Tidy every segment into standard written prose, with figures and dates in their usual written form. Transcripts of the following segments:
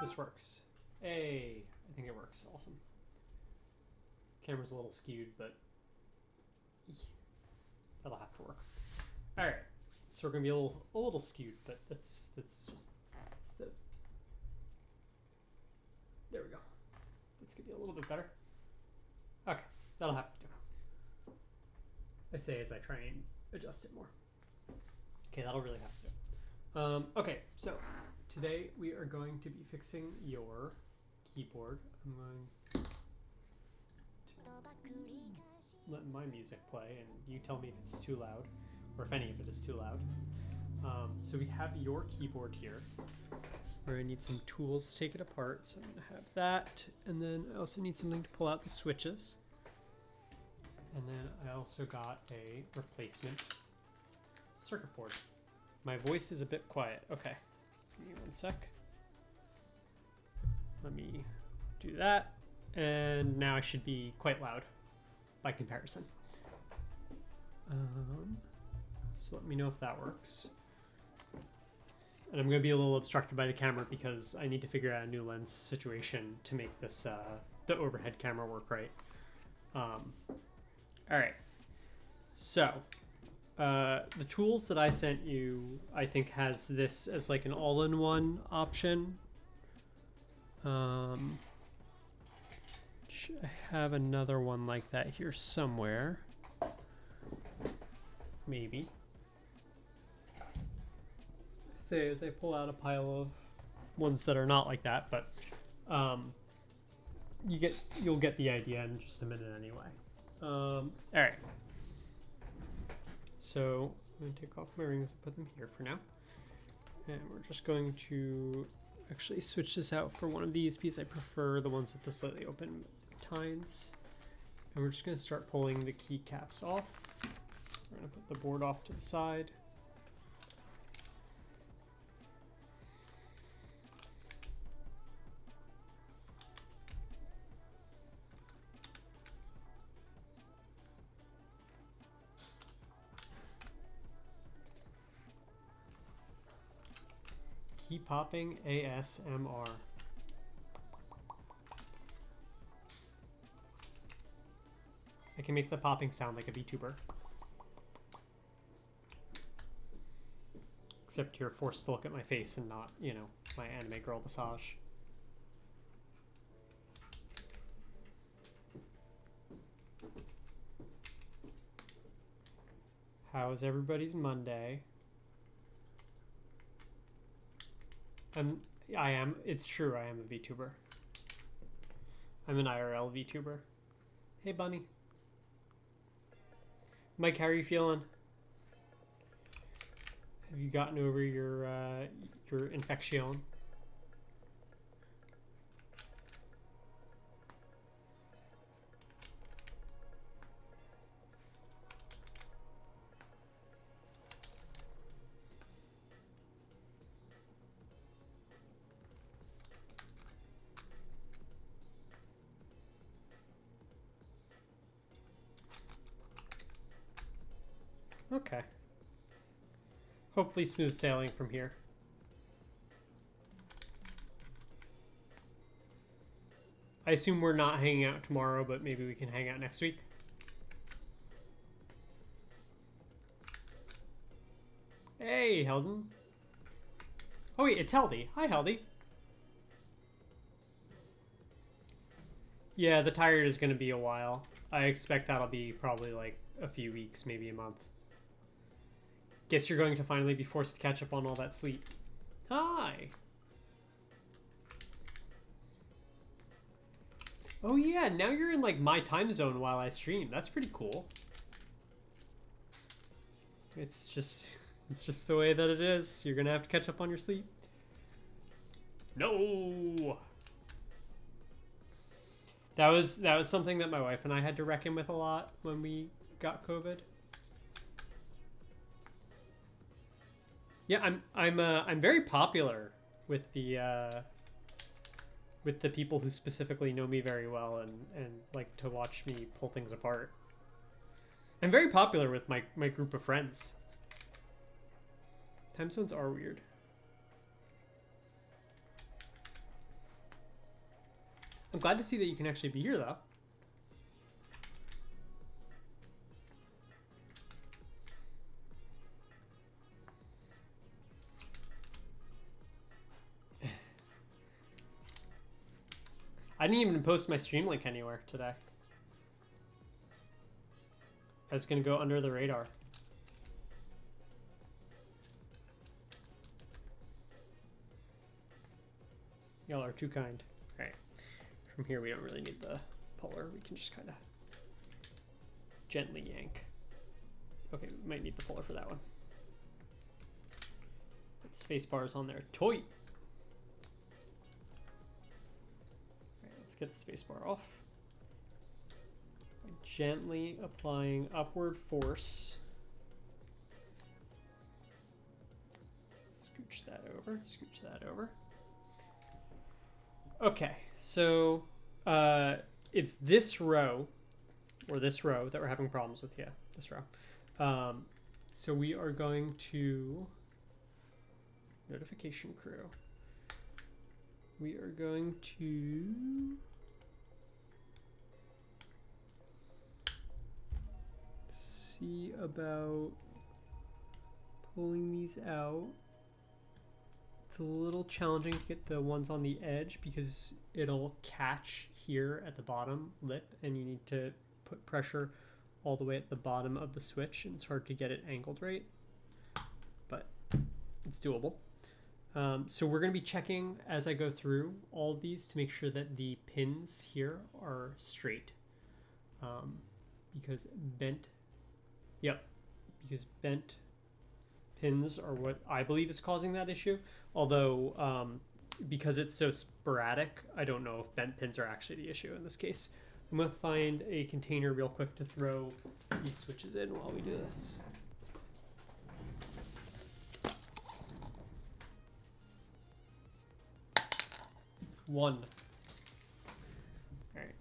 This works. Hey, I think it works. Awesome. Camera's a little skewed, but that'll have to work. All right, so we're gonna be a little skewed, but that's the. There we go. That's gonna be a little bit better. Okay, that'll have to do. I say as I try and adjust it more. Okay, that'll really have to do. Okay, so today we are going to be fixing your keyboard. I'm going to let my music play and you tell me if it's too loud or if any of it is too loud. So we have your keyboard here. We're going to need some tools to take it apart. So I'm going to have that. And then I also need something to pull out the switches. And then I also got a replacement circuit board. My voice is a bit quiet. Okay, give me one sec. Let me do that. And now I should be quite loud by comparison. So let me know if that works. And I'm going to be a little obstructed by the camera because I need to figure out a new lens situation to make this the overhead camera work right. All right. So the tools that I sent you, I think has this as like an all-in-one option. I have another one like that here somewhere. Maybe. Say as I pull out a pile of ones that are not like that, but you'll get the idea in just a minute anyway. All right. So I'm going to take off my rings and put them here for now. And we're just going to actually switch this out for one of these because I prefer the ones with the slightly open tines. And we're just going to start pulling the keycaps off. We're going to put the board off to the side. Key popping ASMR. I can make the popping sound like a VTuber. Except you're forced to look at my face and not, you know, my anime girl visage. How is everybody's Monday? It's true, I am a VTuber. I'm an IRL VTuber. Hey, bunny. Mike, how are you feeling? Have you gotten over your infection? Okay. Hopefully smooth sailing from here. I assume we're not hanging out tomorrow, but maybe we can hang out next week. Hey, Helden. Oh wait, it's Heldy. Hi, Heldy. Yeah, the tired is going to be a while. I expect that'll be probably like a few weeks, maybe a month. Guess you're going to finally be forced to catch up on all that sleep. Hi! Oh yeah, now you're in like my time zone while I stream. That's pretty cool. It's just the way that it is. You're gonna have to catch up on your sleep. No! That was something that my wife and I had to reckon with a lot when we got COVID. Yeah, I'm very popular with the people who specifically know me very well and like to watch me pull things apart. I'm very popular with my group of friends. Time zones are weird. I'm glad to see that you can actually be here, though. I didn't even post my stream link anywhere today. I was going to go under the radar. Y'all are too kind. All right. From here, we don't really need the puller. We can just kind of gently yank. Okay, we might need the puller for that one. Put space bars on there. Toy. All right, let's get the space bar off. Gently applying upward force. Scooch that over. Scooch that over. Okay, so it's this row, or this row, that we're having problems with. Yeah, this row. So we are going to notification crew. We are going to see about pulling these out. It's a little challenging to get the ones on the edge because it'll catch here at the bottom lip and you need to put pressure all the way at the bottom of the switch, and it's hard to get it angled right, but it's doable. So we're going to be checking as I go through all of these to make sure that the pins here are straight, because bent pins are what I believe is causing that issue. Although, because it's so sporadic, I don't know if bent pins are actually the issue in this case. I'm going to find a container real quick to throw these switches in while we do this. One. All right.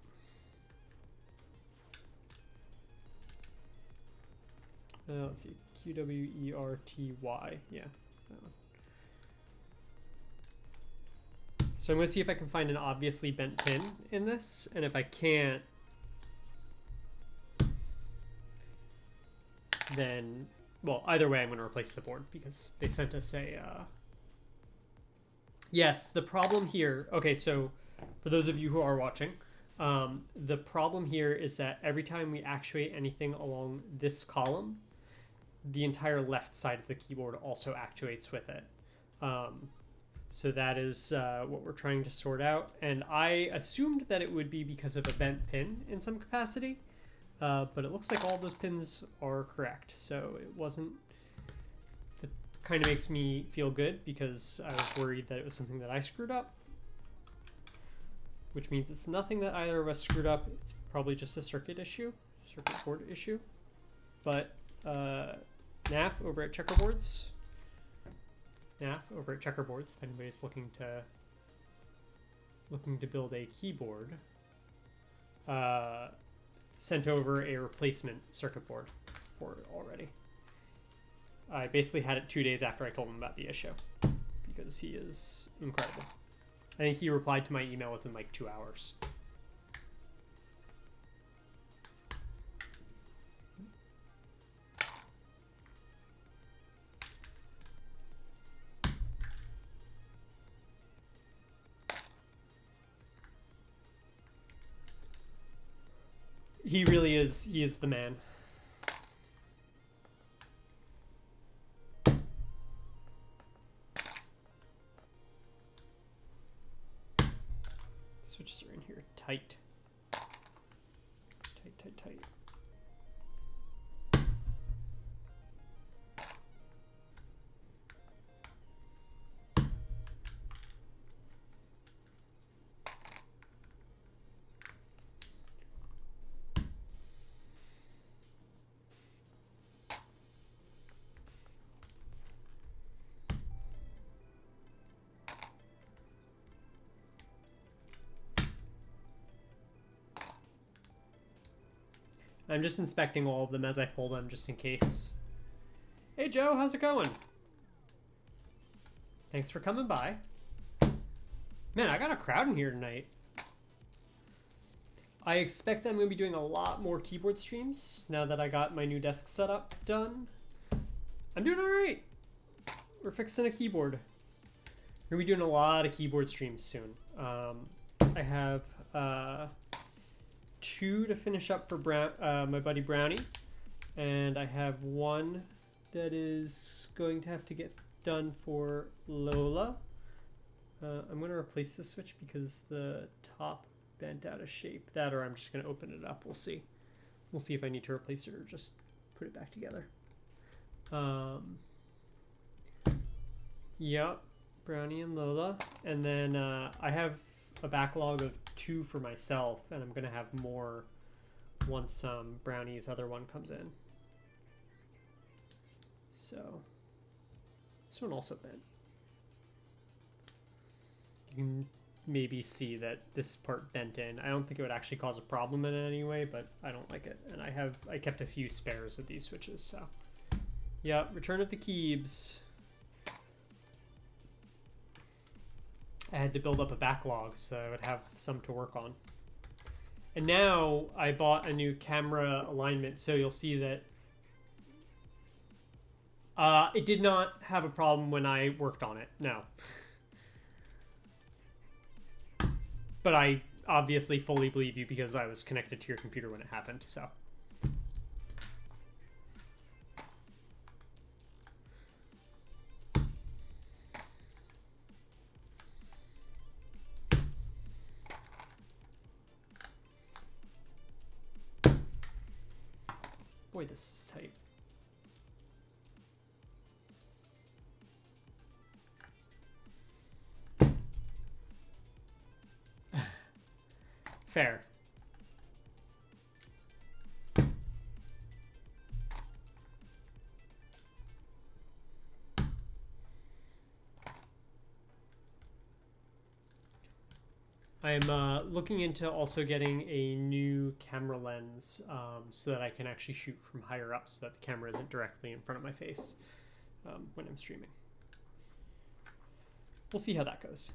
Let's see. QWERTY. Yeah. That one. So I'm going to see if I can find an obviously bent pin in this, and if I can't, then, well, either way I'm going to replace the board because they sent us a, yes, the problem here, okay, so for those of you who are watching, the problem here is that every time we actuate anything along this column, the entire left side of the keyboard also actuates with it. So that is what we're trying to sort out. And I assumed that it would be because of a bent pin in some capacity, but it looks like all those pins are correct. So it wasn't, that kind of makes me feel good because I was worried that it was something that I screwed up, which means it's nothing that either of us screwed up. It's probably just a circuit board issue. But NAF over at Checkerboards, if anybody's looking to build a keyboard, sent over a replacement circuit board for it already. I basically had it 2 days after I told him about the issue because he is incredible. I think he replied to my email within like 2 hours. He really is, he is the man. Switches are in here tight. Tight. I'm just inspecting all of them as I pull them just in case. Hey Joe, how's it going? Thanks for coming by. Man, I got a crowd in here tonight. I expect that I'm going to be doing a lot more keyboard streams now that I got my new desk setup done. I'm doing all right. We're fixing a keyboard. We're going to be doing a lot of keyboard streams soon. I have 2 to finish up for my buddy Brownie. And I have 1 that is going to have to get done for Lola. I'm going to replace the switch because the top bent out of shape. That, or I'm just going to open it up. We'll see. We'll see if I need to replace it or just put it back together. Yep, Brownie and Lola. And then I have a backlog of 2 for myself, and I'm going to have more once Brownie's other one comes in. So, this one also bent. You can maybe see that this part bent in. I don't think it would actually cause a problem in it anyway, but I don't like it. And I kept a few spares of these switches, so. Yeah, Return of the Keebs. I had to build up a backlog so I would have some to work on. And now I bought a new camera alignment, so you'll see that it did not have a problem when I worked on it, no. But I obviously fully believe you because I was connected to your computer when it happened, so. Boy, this is tight. Fair. I am looking into also getting a new camera lens so that I can actually shoot from higher up so that the camera isn't directly in front of my face when I'm streaming. We'll see how that goes.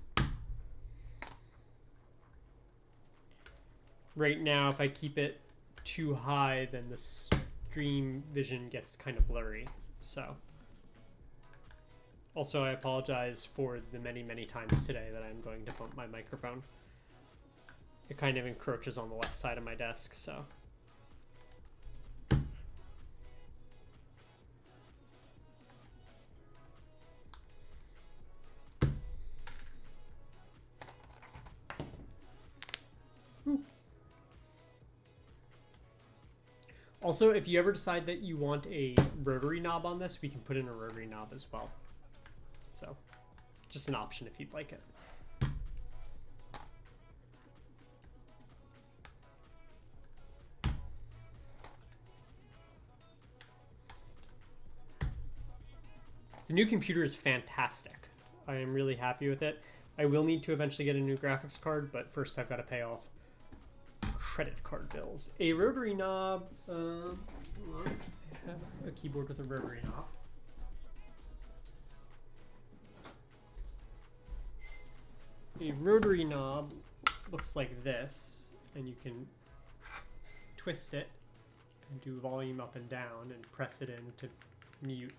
Right now, if I keep it too high, then the stream vision gets kind of blurry. So, also I apologize for the many, many times today that I'm going to bump my microphone. It kind of encroaches on the left side of my desk, so. Also, if you ever decide that you want a rotary knob on this, we can put in a rotary knob as well. So, just an option if you'd like it. The new computer is fantastic. I am really happy with it. I will need to eventually get a new graphics card, but first I've got to pay off credit card bills. A rotary knob. I have a keyboard with a rotary knob. A rotary knob looks like this, and you can twist it and do volume up and down and press it in to mute.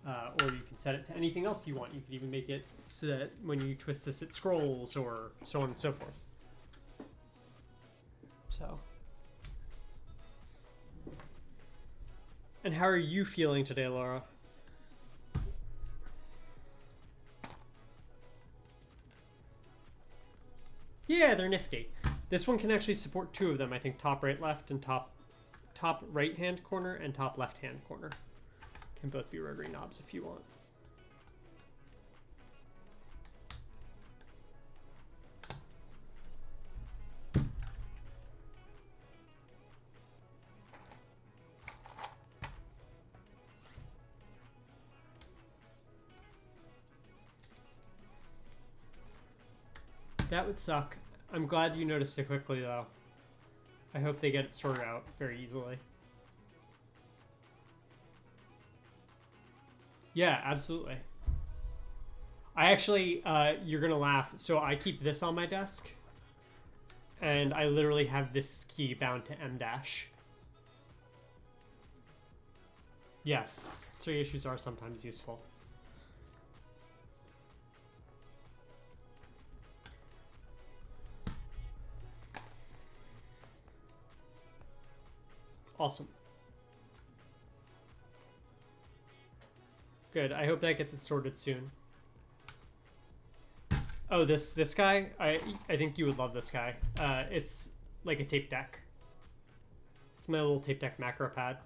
Or you can set it to anything else you want. You could even make it so that when you twist this, it scrolls, or so on and so forth. So. And how are you feeling today, Laura? Yeah, they're nifty. This one can actually support 2 of them. I think top right left and top right hand corner and top left hand corner. Can both be rotary knobs if you want. That would suck. I'm glad you noticed it quickly, though. I hope they get it sorted out very easily. Yeah, absolutely. I actually, you're gonna laugh. So I keep this on my desk. And I literally have this key bound to M dash. Yes, sensory issues are sometimes useful. Awesome. Good. I hope that gets it sorted soon. Oh, this guy? I think you would love this guy. It's like a tape deck. It's my little tape deck macro pad.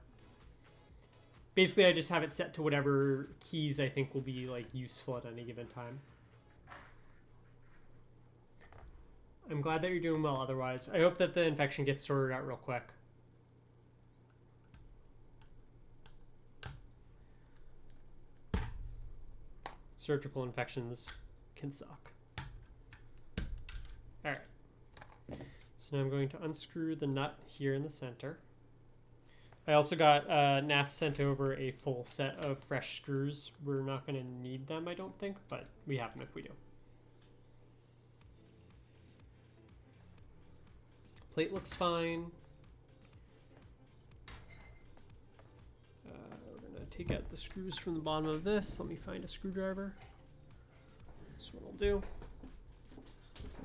Basically, I just have it set to whatever keys I think will be like useful at any given time. I'm glad that you're doing well otherwise. I hope that the infection gets sorted out real quick. Surgical infections can suck. Alright. So now I'm going to unscrew the nut here in the center. I also got NAF sent over a full set of fresh screws. We're not going to need them, I don't think, but we have them if we do. Plate looks fine. We're going to take out the screws from the bottom of this. Let me find a screwdriver. This one will do.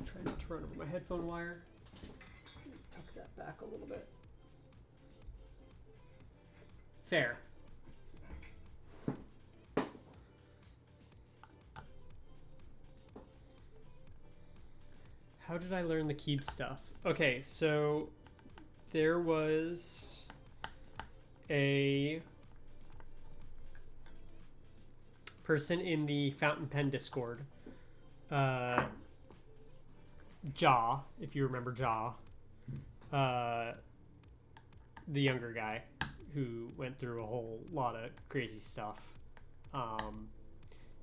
Try not to run over my headphone wire. Tuck that back a little bit. Fair. How did I learn the Keeb stuff? Okay, so there was a person in the Fountain Pen Discord, Jaw, if you remember Jaw, the younger guy who went through a whole lot of crazy stuff.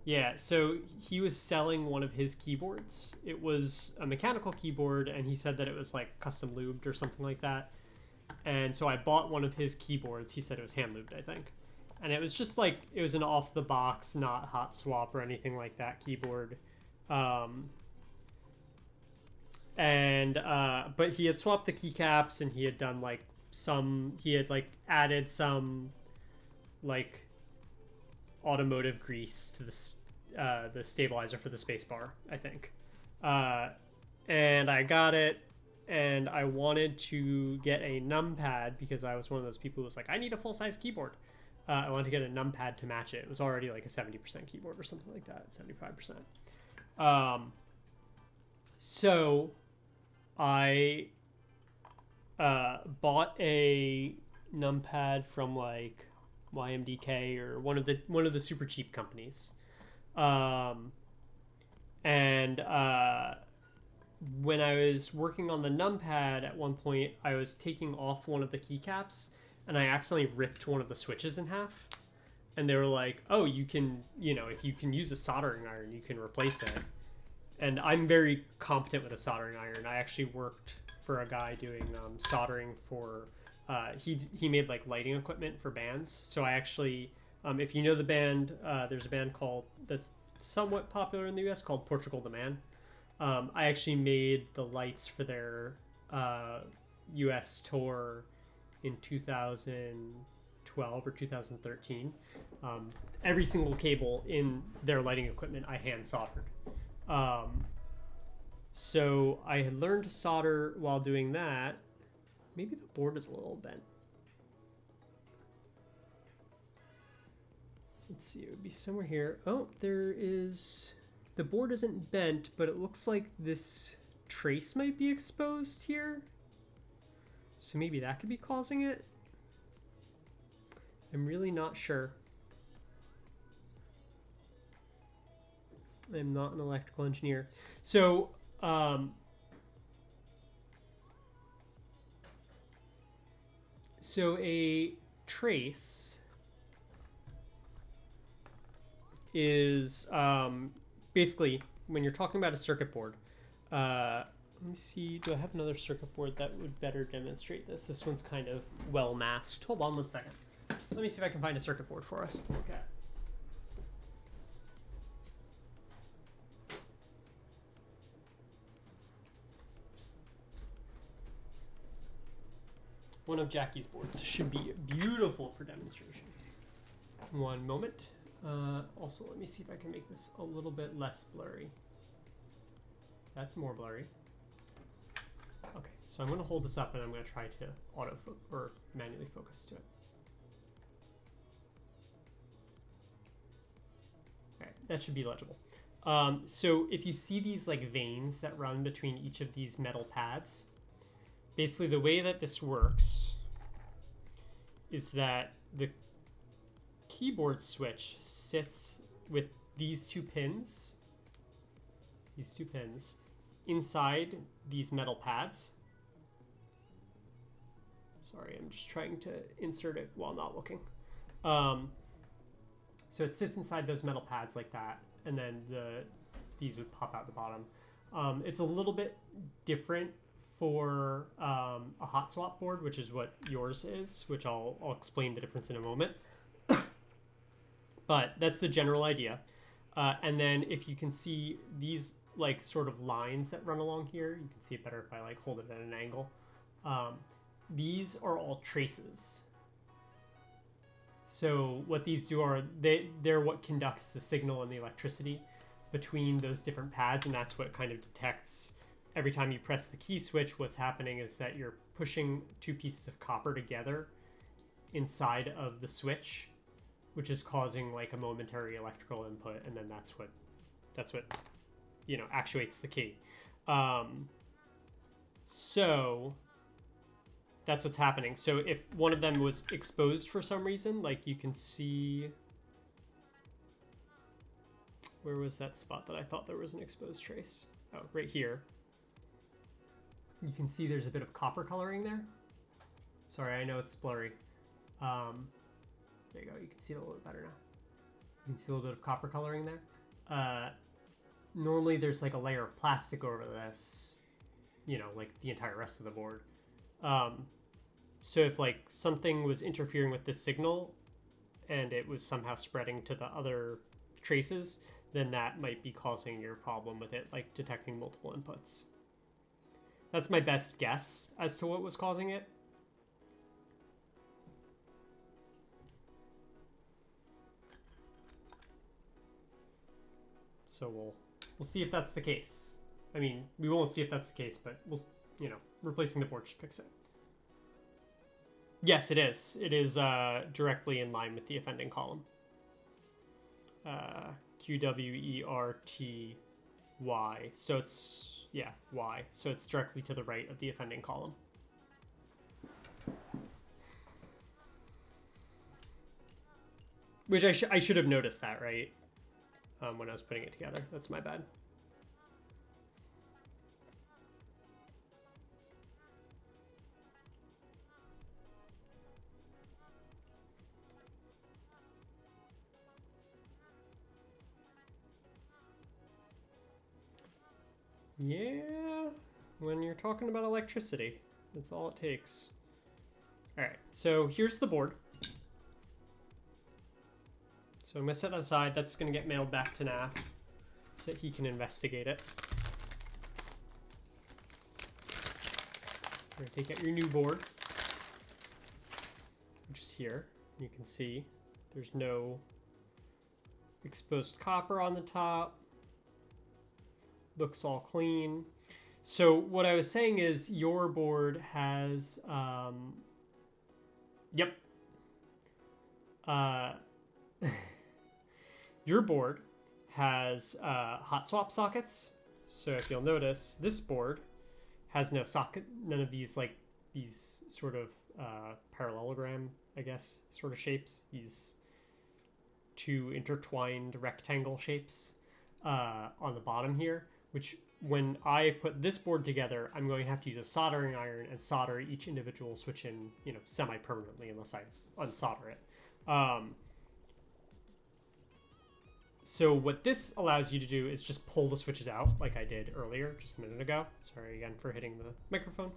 Yeah, so he was selling one of his keyboards. It was a mechanical keyboard, and he said that it was like custom lubed or something like that. And so I bought one of his keyboards. He said it was hand lubed, I think. And it was just like, it was an off the box, not hot swap or anything like that keyboard. But he had swapped the keycaps, and he had done like he had like added some like automotive grease to this the stabilizer for the spacebar, I think. And I got it, and I wanted to get a numpad because I was one of those people who was like, I need a full-size keyboard. I wanted to get a numpad to match it. It was already like a 70% keyboard or something like that, 75%. So I bought a numpad from like YMDK or one of the super cheap companies. When I was working on the numpad at one point, I was taking off one of the keycaps, and I accidentally ripped one of the switches in half. And they were like, oh, you can, if you can use a soldering iron, you can replace it. And I'm very competent with a soldering iron. I actually worked for a guy doing soldering for, he made like lighting equipment for bands. So I actually, if you know the band, there's a band that's somewhat popular in the US called Portugal the Man. I actually made the lights for their US tour in 2012 or 2013. Every single cable in their lighting equipment I hand soldered. So I had learned to solder while doing that. Maybe the board is a little bent. Let's see, it would be somewhere here. Oh, there is... The board isn't bent, but it looks like this trace might be exposed here. So maybe that could be causing it. I'm really not sure. I'm not an electrical engineer. So, a trace is basically when you're talking about a circuit board. Let me see, do I have another circuit board that would better demonstrate this? This one's kind of well masked. Hold on one second. Let me see if I can find a circuit board for us to look at. one of Jackie's boards should be beautiful for demonstration. One moment. Also, let me see if I can make this a little bit less blurry. That's more blurry. Okay, so I'm going to hold this up and I'm going to try to or manually focus to it. Alright, that should be legible. So if you see these like veins that run between each of these metal pads, basically the way that this works is that the keyboard switch sits with these two pins inside these metal pads. Sorry, I'm just trying to insert it while not looking. So it sits inside those metal pads like that, and then these would pop out the bottom. It's a little bit different for a hot swap board, which is what yours is, which I'll explain the difference in a moment. But that's the general idea. And then if you can see these like sort of lines that run along here, you can see it better if I like hold it at an angle. These are all traces. So what these do are they're what conducts the signal and the electricity between those different pads, and that's what kind of detects every time you press the key switch. What's happening is that you're pushing two pieces of copper together inside of the switch, which is causing like a momentary electrical input, and then that's what you know actuates the key. So that's what's happening. So if one of them was exposed for some reason, like you can see, where was that spot that I thought there was an exposed trace? Oh, right here. You can see there's a bit of copper coloring there. Sorry, I know it's blurry. There you go. You can see it a little bit better now. You can see a little bit of copper coloring there. Normally there's like a layer of plastic over this, you know, like the entire rest of the board. So if like something was interfering with this signal and it was somehow spreading to the other traces, then that might be causing your problem with it, like detecting multiple inputs. That's my best guess as to what was causing it. So we'll see if that's the case. I mean, we won't see if that's the case, but we'll, you know, replacing the board should fix it. Yes, it is. It is directly in line with the offending column. QWERTY. So it's, yeah, Y. So it's directly to the right of the offending column. Which I should have noticed that, right? When I was putting it together. That's my bad. Yeah, when you're talking about electricity, that's all it takes. All right, so here's the board. So I'm gonna set that aside. That's gonna get mailed back to Naf so that he can investigate it. You're gonna take out your new board, which is here. You can see there's no exposed copper on the top. Looks all clean. So what I was saying is your board has, yep. Your board has hot swap sockets. So if you'll notice, this board has no socket, none of these like these sort of parallelogram, I guess, sort of shapes. These two intertwined rectangle shapes on the bottom here, which when I put this board together, I'm going to have to use a soldering iron and solder each individual switch in, you know, semi-permanently unless I unsolder it. So what this allows you to do is just pull the switches out like I did earlier, just a minute ago. Sorry again for hitting the microphone.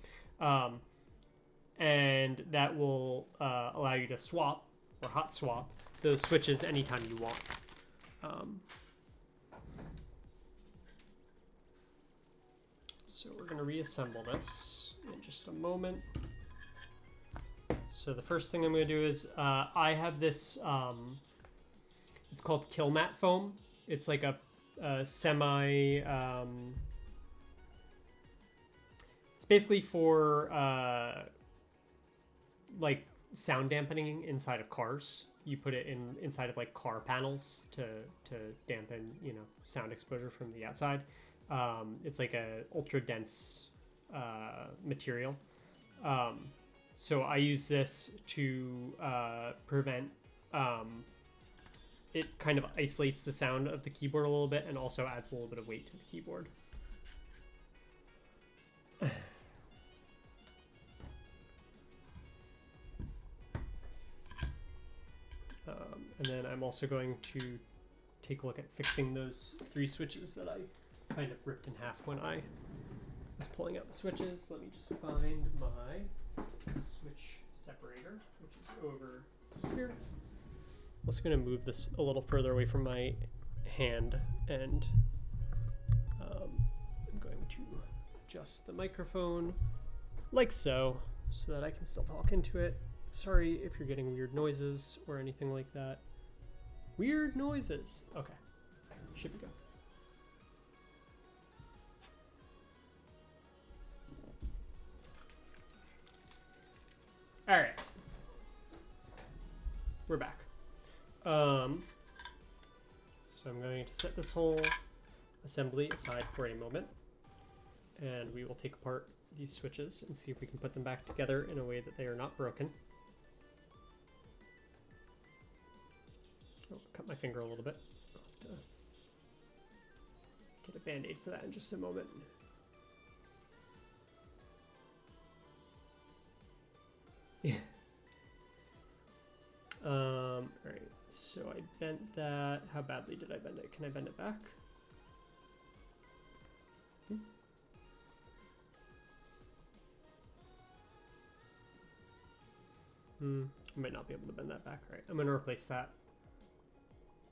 And that will allow you to swap or hot swap those switches anytime you want. So we're going to reassemble this in just a moment. So the first thing I'm going to do is I have this, it's called Kill Mat Foam. It's like a semi, it's basically for like sound dampening inside of cars. You put it inside of like car panels to dampen, you know, sound exposure from the outside. It's like a ultra dense material. So I use this to prevent, it kind of isolates the sound of the keyboard a little bit and also adds a little bit of weight to the keyboard. And then I'm also going to take a look at fixing those 3 switches that I kind of ripped in half when I was pulling out the switches. Let me just find my switch separator, which is over here. I'm also going to move this a little further away from my hand, and I'm going to adjust the microphone like so that I can still talk into it. Sorry if you're getting weird noises or anything like that. Weird noises. Okay, should be good. All right, we're back. So I'm going to set this whole assembly aside for a moment, and we will take apart these switches and see if we can put them back together in a way that they are not broken. Oh, cut my finger a little bit. I'll have to get a band-aid for that in just a moment. Yeah. All right. So I bent that. How badly did I bend it? Can I bend it back? I might not be able to bend that back. All right, I'm going to replace that.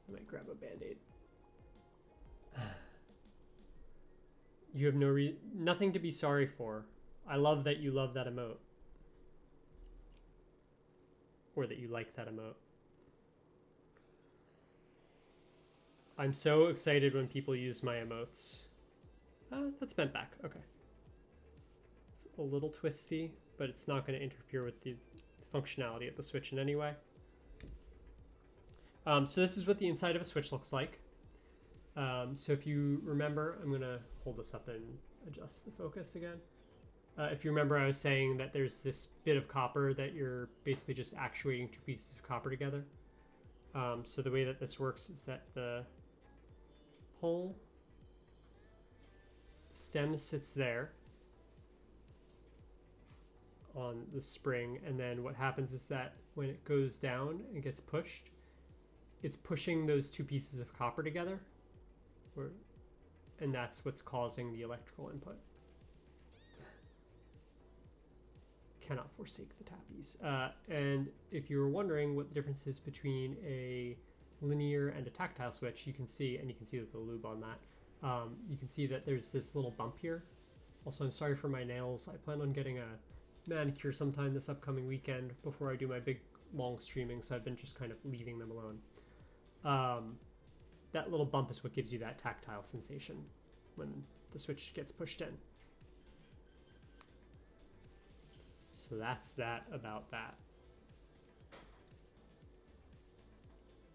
I might grab a band-aid. You have nothing to be sorry for. I love that you love that emote. Or that you like that emote. I'm so excited when people use my emotes. That's bent back. Okay. It's a little twisty, but it's not going to interfere with the functionality of the switch in any way. So this is what the inside of a switch looks like. So if you remember, I'm going to hold this up and adjust the focus again. If you remember, I was saying that there's this bit of copper that you're basically just actuating 2 pieces of copper together. So the way that this works is that the pull stem sits there on the spring, and then what happens is that when it goes down and gets pushed, it's pushing those 2 pieces of copper together, and that's what's causing the electrical input. Cannot forsake the tappies. And if you were wondering what the difference is between a linear and a tactile switch, you can see, and you can see with the lube on that, you can see that there's this little bump here. Also, I'm sorry for my nails. I plan on getting a manicure sometime this upcoming weekend before I do my big long streaming, so I've been just kind of leaving them alone. That little bump is what gives you that tactile sensation when the switch gets pushed in. So that's that about that.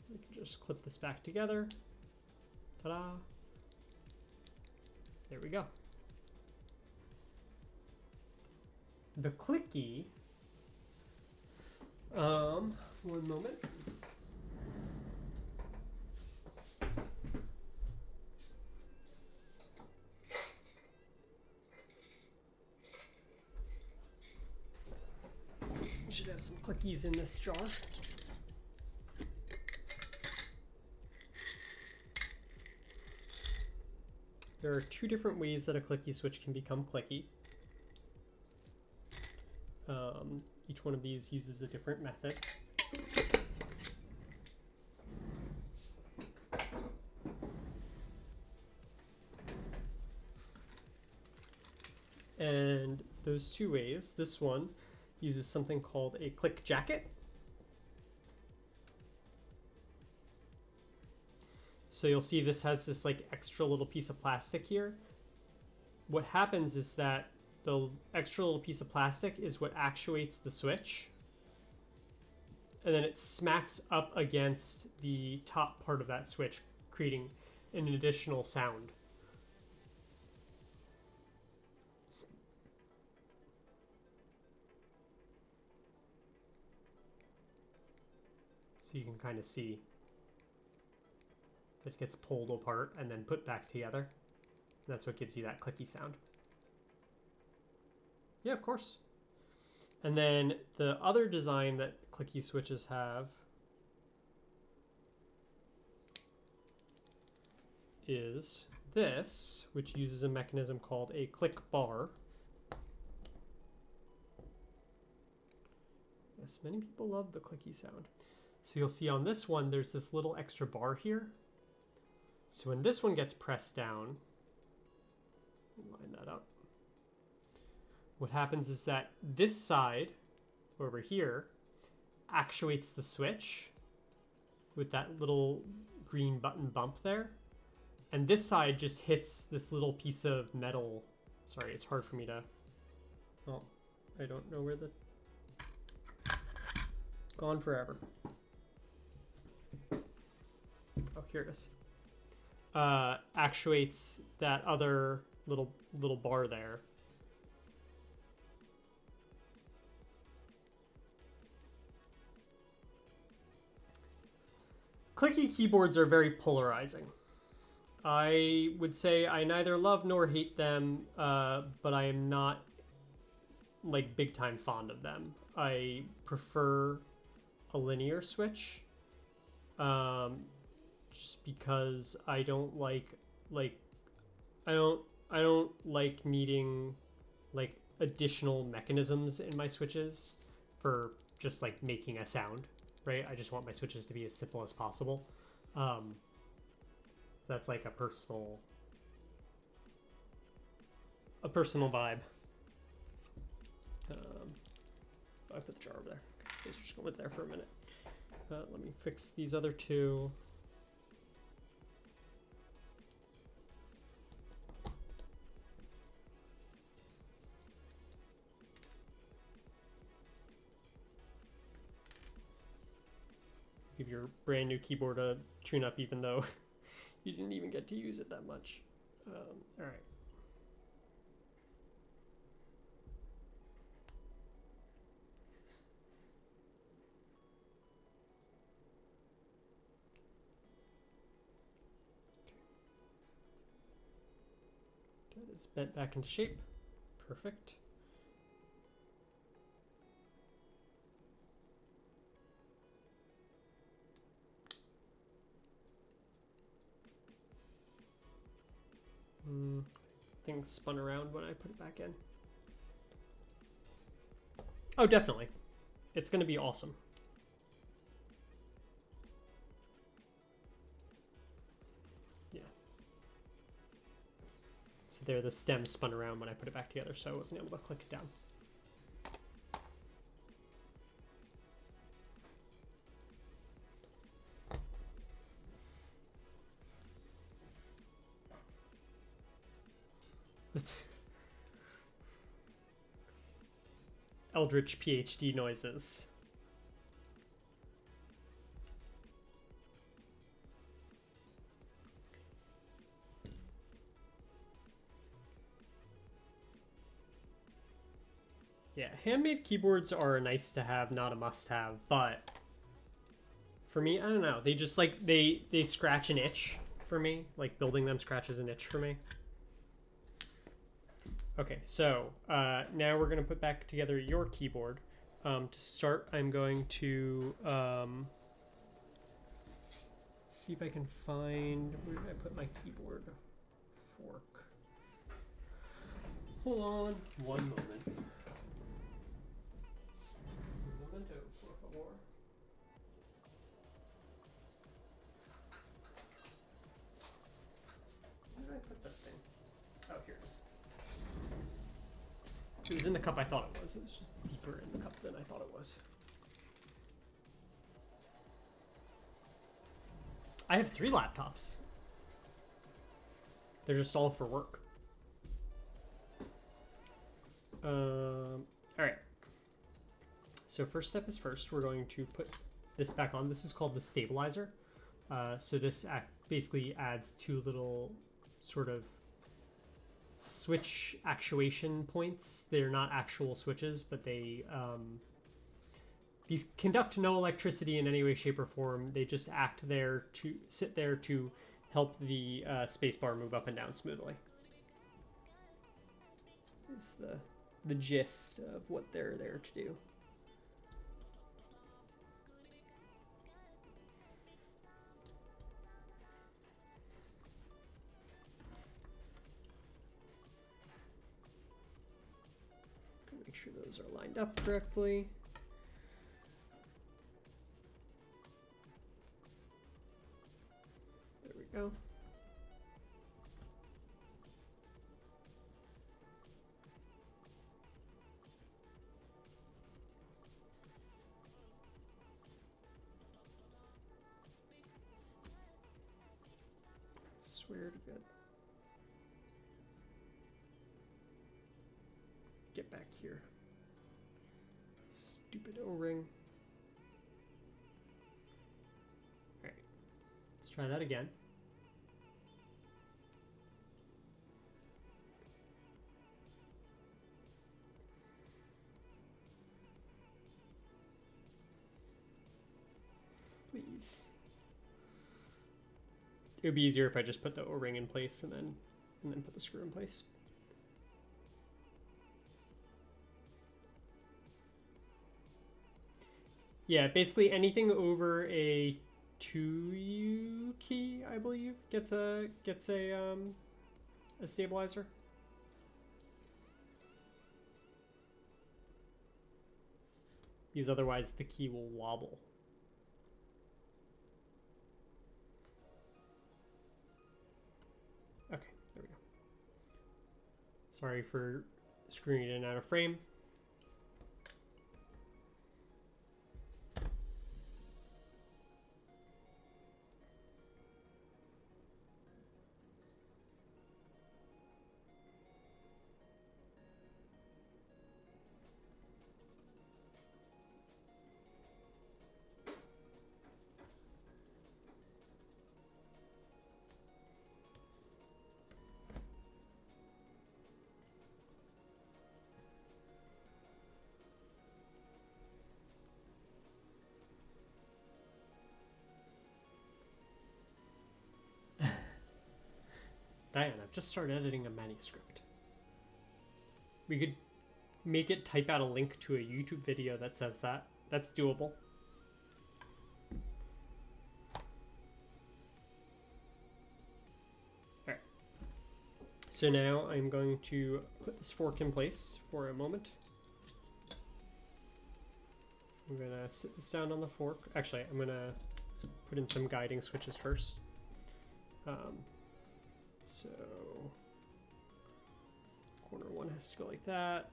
We can just clip this back together. Ta-da! There we go. The clicky. One moment. We should have some clickies in this jar. There are 2 different ways that a clicky switch can become clicky. Each one of these uses a different method. And those 2 ways, this one uses something called a click jacket. So you'll see this has this like extra little piece of plastic here. What happens is that the extra little piece of plastic is what actuates the switch. And then it smacks up against the top part of that switch, creating an additional sound. So you can kind of see that it gets pulled apart and then put back together. That's what gives you that clicky sound. Yeah, of course. And then the other design that clicky switches have is this, which uses a mechanism called a click bar. Yes, many people love the clicky sound. So you'll see on this one, there's this little extra bar here. So when this one gets pressed down, line that up. What happens is that this side over here actuates the switch with that little green button bump there. And this side just hits this little piece of metal. Sorry, it's hard for me to... Oh, I don't know where the... Gone forever. Oh, here it is. Actuates that other little bar there. Clicky keyboards are very polarizing. I would say I neither love nor hate them, but I am not like big time fond of them. I prefer a linear switch, just because I don't like I don't like needing like additional mechanisms in my switches for just like making a sound, right? I just want my switches to be as simple as possible. That's like a personal vibe. I put the jar over there. Let's just go with there for a minute. Let me fix these other two. Give your brand new keyboard a tune up, even though you didn't even get to use it that much. All right. That is bent back into shape. Perfect. Things spun around when I put it back in. Oh, definitely. It's going to be awesome. Yeah. So there, the stem spun around when I put it back together, so I wasn't able to click it down. Eldritch PhD noises. Yeah, handmade keyboards are nice to have, not a must-have, but for me, I don't know. They just like, they scratch an itch for me. Like building them scratches an itch for me. Okay, so now we're going to put back together your keyboard. To start, I'm going to see if I can find, where did I put my keyboard fork? Hold on one moment. Un momento, por favor. Where did I put that thing? Oh, here it is. It was in the cup I thought it was. It was just deeper in the cup than I thought it was. I have 3 laptops. They're just all for work. Alright. So first step is first, we're going to put this back on. This is called the stabilizer. So this basically adds 2 little sort of switch actuation points. They're not actual switches, but they these conduct no electricity in any way, shape, or form. They just sit there to help the spacebar move up and down smoothly. It's the gist of what they're there to do. Make sure those are lined up correctly. There we go. Swear to God. Get back here. Stupid O-ring. Alright. Let's try that again. Please. It would be easier if I just put the O-ring in place and then put the screw in place. Yeah, basically anything over a 2U key, I believe, gets a stabilizer. Because otherwise the key will wobble. Okay, there we go. Sorry for screwing it in and out of frame. Diane, I've just started editing a manuscript. We could make it type out a link to a YouTube video that says that. That's doable. Alright. So now I'm going to put this fork in place for a moment. I'm going to sit this down on the fork. Actually, I'm going to put in some guiding switches first. So corner 1 has to go like that.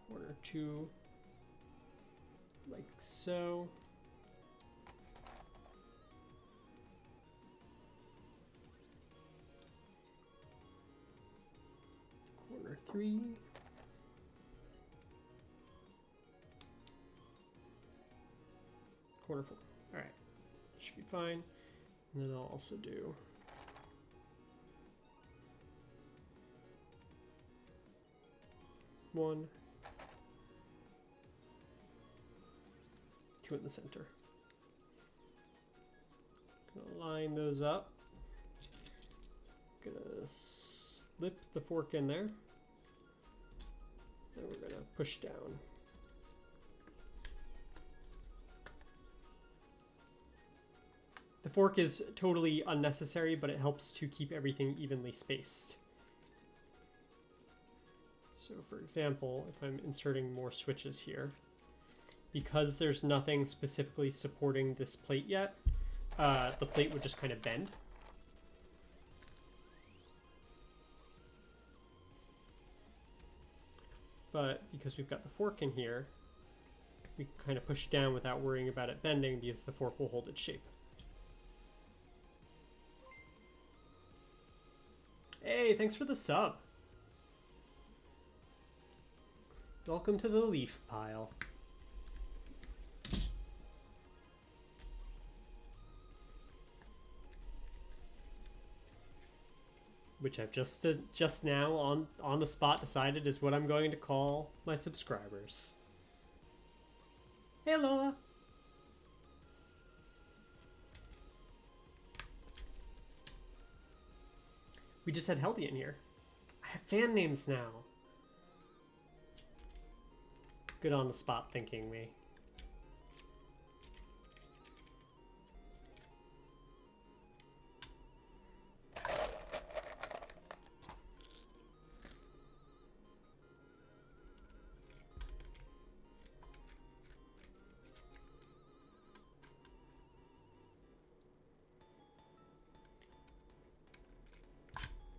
Corner 2 like so. Corner 3. Corner 4. All right. Should be fine. And then I'll also do one, 2 in the center. Gonna line those up. Gonna slip the fork in there. Then we're gonna push down. The fork is totally unnecessary, but it helps to keep everything evenly spaced. So for example, if I'm inserting more switches here, because there's nothing specifically supporting this plate yet, the plate would just kind of bend. but because we've got the fork in here, we can kind of push down without worrying about it bending because the fork will hold its shape. Hey, thanks for the sub. Welcome to the leaf pile. Which I've just now on the spot decided is what I'm going to call my subscribers. Hey Lola! We just had Healthy in here. I have fan names now. Good on the spot thinking, me.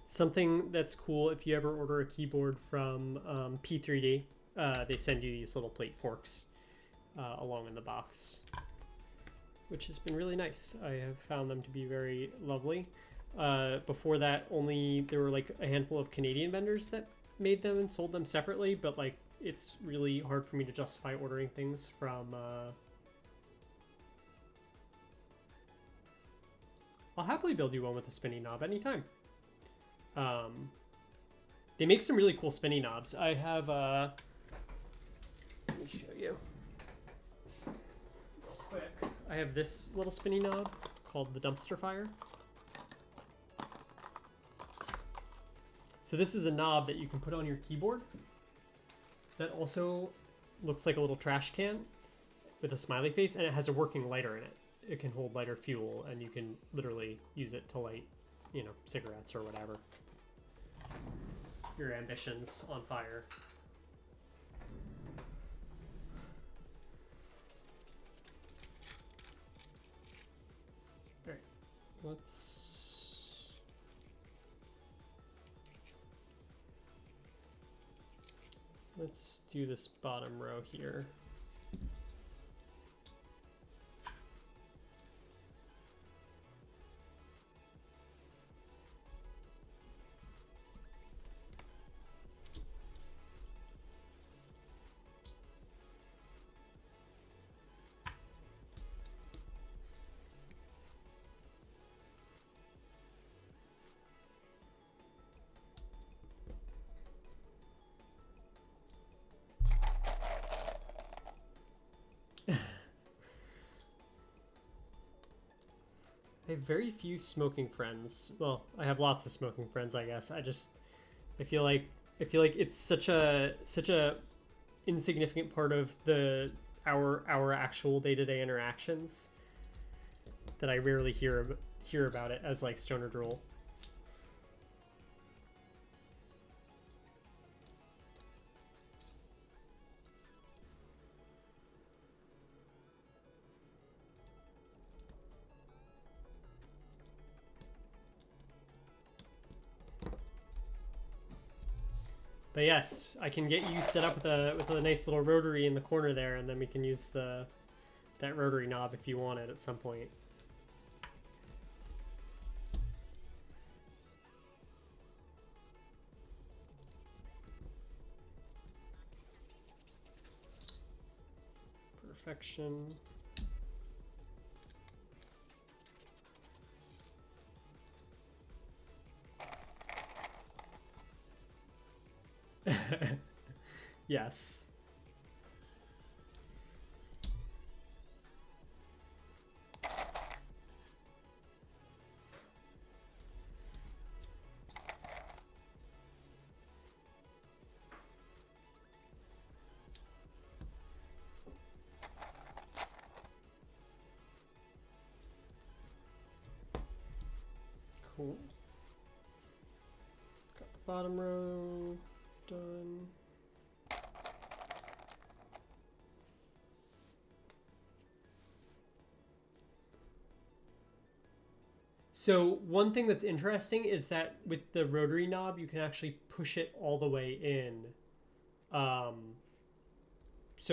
Something that's cool if you ever order a keyboard from P3D, they send you these little plate forks along in the box, which has been really nice. I have found them to be very lovely. Before that, there were like a handful of Canadian vendors that made them and sold them separately, but like it's really hard for me to justify ordering things from. I'll happily build you one with a spinning knob anytime. They make some really cool spinning knobs. I have, let me show you real quick. I have this little spinning knob called the Dumpster Fire. So this is a knob that you can put on your keyboard that also looks like a little trash can with a smiley face, and it has a working lighter in it. It can hold lighter fuel, and you can literally use it to light, you know, cigarettes or whatever. Your ambitions on fire. All right, let's do this bottom row here. I have very few smoking friends. Well, I have lots of smoking friends, I guess. I feel like it's such a insignificant part of our actual day-to-day interactions that I rarely hear about it as like stoner drool. But yes, I can get you set up with a nice little rotary in the corner there, and then we can use that rotary knob if you want it at some point. Perfection. Yes. Cool. Got the bottom row done. So one thing that's interesting is that with the rotary knob, you can actually push it all the way in So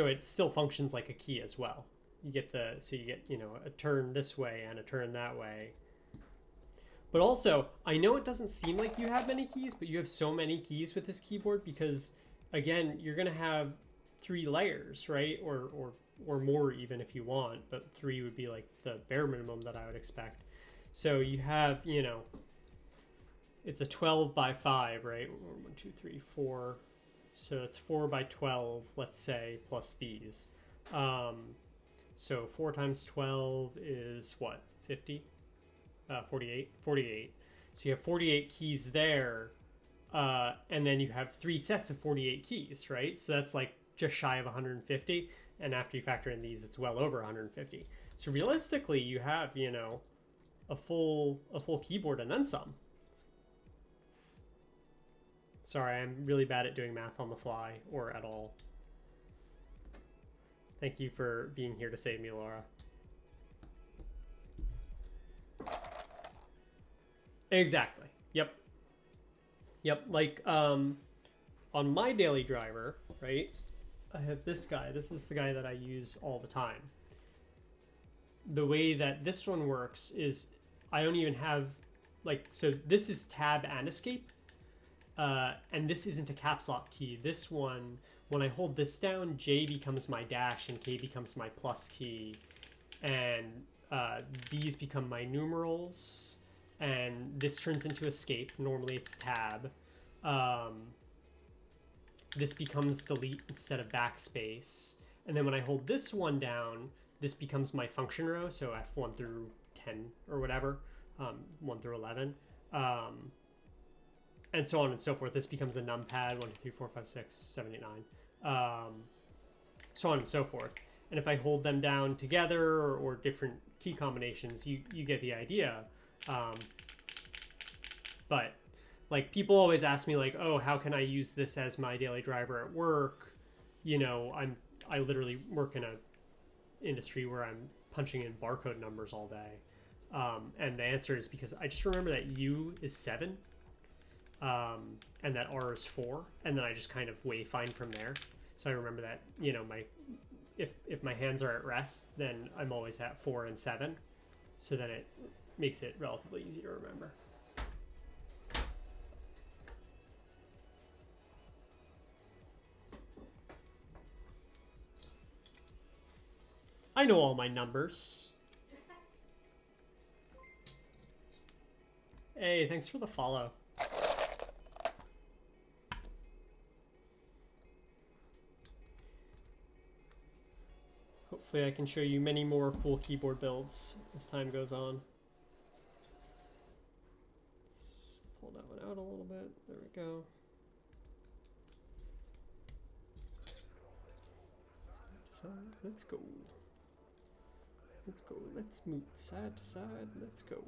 it still functions like a key as well. You get a turn this way and a turn that way. But also, I know it doesn't seem like you have many keys, but you have so many keys with this keyboard because, again, you're going to have 3 layers, right? Or more even if you want, but 3 would be like the bare minimum that I would expect. So you have, it's a 12 by 5, right? 1, 2, 3, 4. So it's 4 by 12, let's say, plus these. So 4 times 12 is what? 50? 48? 48. So you have 48 keys there. And then you have 3 sets of 48 keys, right? So that's like just shy of 150. And after you factor in these, it's well over 150. So realistically, you have, a full keyboard and then some. Sorry, I'm really bad at doing math on the fly or at all. Thank you for being here to save me, Laura. Exactly. Yep. Like on my daily driver, right? I have this guy. This is the guy that I use all the time. The way that this one works is I don't even have so this is tab and escape. And this isn't a caps lock key. This one, when I hold this down, J becomes my dash and K becomes my plus key. And these become my numerals. And this turns into escape. Normally it's tab. This becomes delete instead of backspace. And then when I hold this one down, this becomes my function row. So F1 through 10 or whatever, 1 through 11. And so on and so forth. This becomes a numpad, 1, 2, 3, 4, 5, 6, 7, 8, 9. So on and so forth. And if I hold them down together or different key combinations, you get the idea. But like people always ask me like, oh, how can I use this as my daily driver at work? I literally work in a industry where I'm punching in barcode numbers all day. And the answer is because I just remember that U is 7. And that R is 4, and then I just kind of wayfind from there. So I remember that, if my hands are at rest, then I'm always at 4 and 7. So then it makes it relatively easy to remember. I know all my numbers. Hey, thanks for the follow. Hopefully I can show you many more cool keyboard builds as time goes on. Let's pull that one out a little bit. There we go. Side to side. Let's go. Let's go. Let's move side to side. Let's go.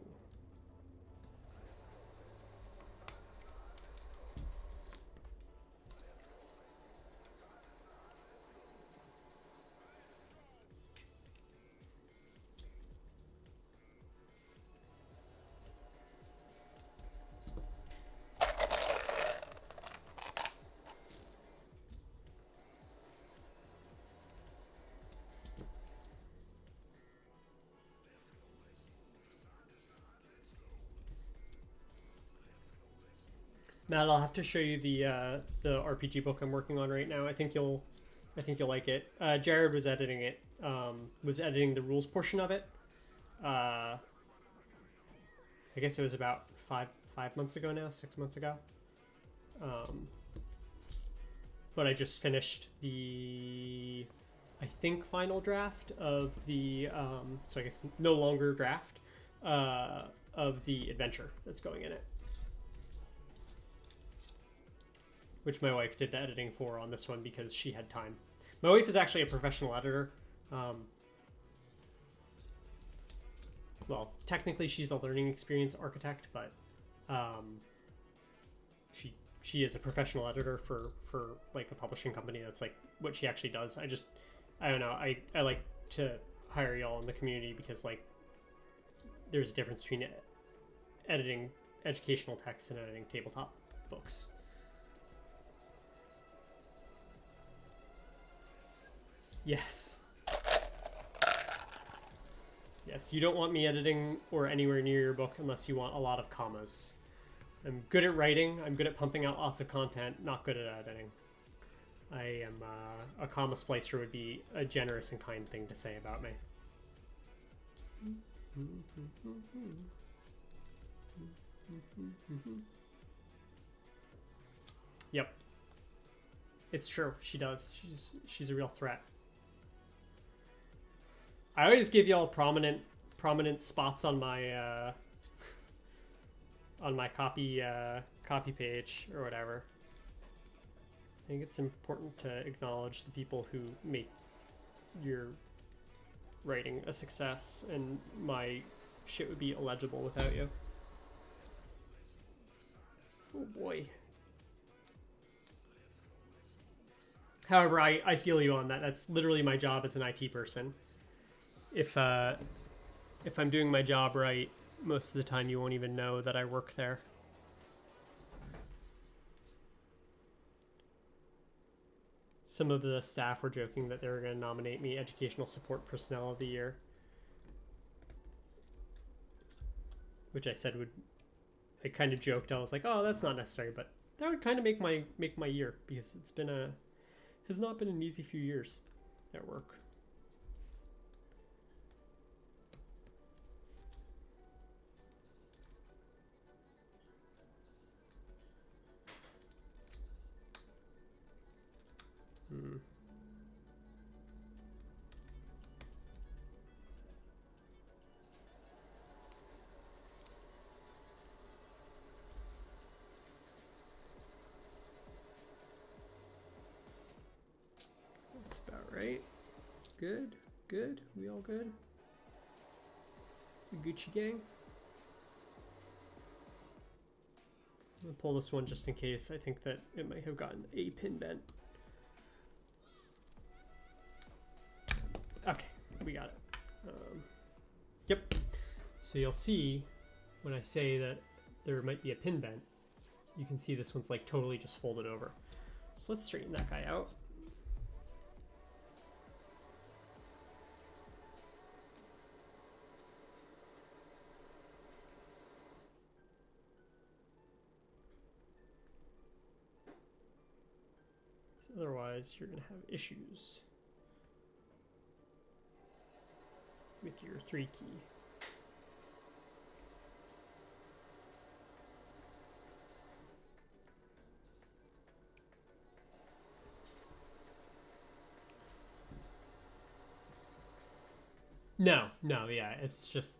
Matt, I'll have to show you the RPG book I'm working on right now. I think you'll like it. Jared was editing it. Was editing the rules portion of it. I guess it was about five months ago now, 6 months ago. But I just finished the, I think, final draft of the, so I guess no longer draft, of the adventure that's going in it. Which my wife did the editing for on this one because she had time. My wife is actually a professional editor. Well, technically she's a learning experience architect, but she is a professional editor for like a publishing company. That's like what she actually does. I don't know. I like to hire y'all in the community because like there's a difference between editing educational text and editing tabletop books. Yes. Yes, you don't want me editing or anywhere near your book unless you want a lot of commas. I'm good at writing, I'm good at pumping out lots of content, not good at editing. I am, a comma splicer would be a generous and kind thing to say about me. Yep. It's true, she does. She's a real threat. I always give y'all prominent spots on my copy page or whatever. I think it's important to acknowledge the people who make your writing a success, and my shit would be illegible without you. Oh boy. However, I feel you on that. That's literally my job as an IT person. If I'm doing my job right, most of the time you won't even know that I work there. Some of the staff were joking that they were going to nominate me Educational Support Personnel of the Year. Which I said would... I kind of joked. I was like, oh, that's not necessary, but that would kind of make my year, because it's been has not been an easy few years at work. That's about right. Good, good. We all good? The Gucci gang? I'm gonna pull this one just in case. I think that it might have gotten a pin bent. Okay, we got it. Yep. So you'll see when I say that there might be a pin bent, you can see this one's like totally just folded over. So let's straighten that guy out. Otherwise, you're going to have issues with your 3 key. No, yeah, it's just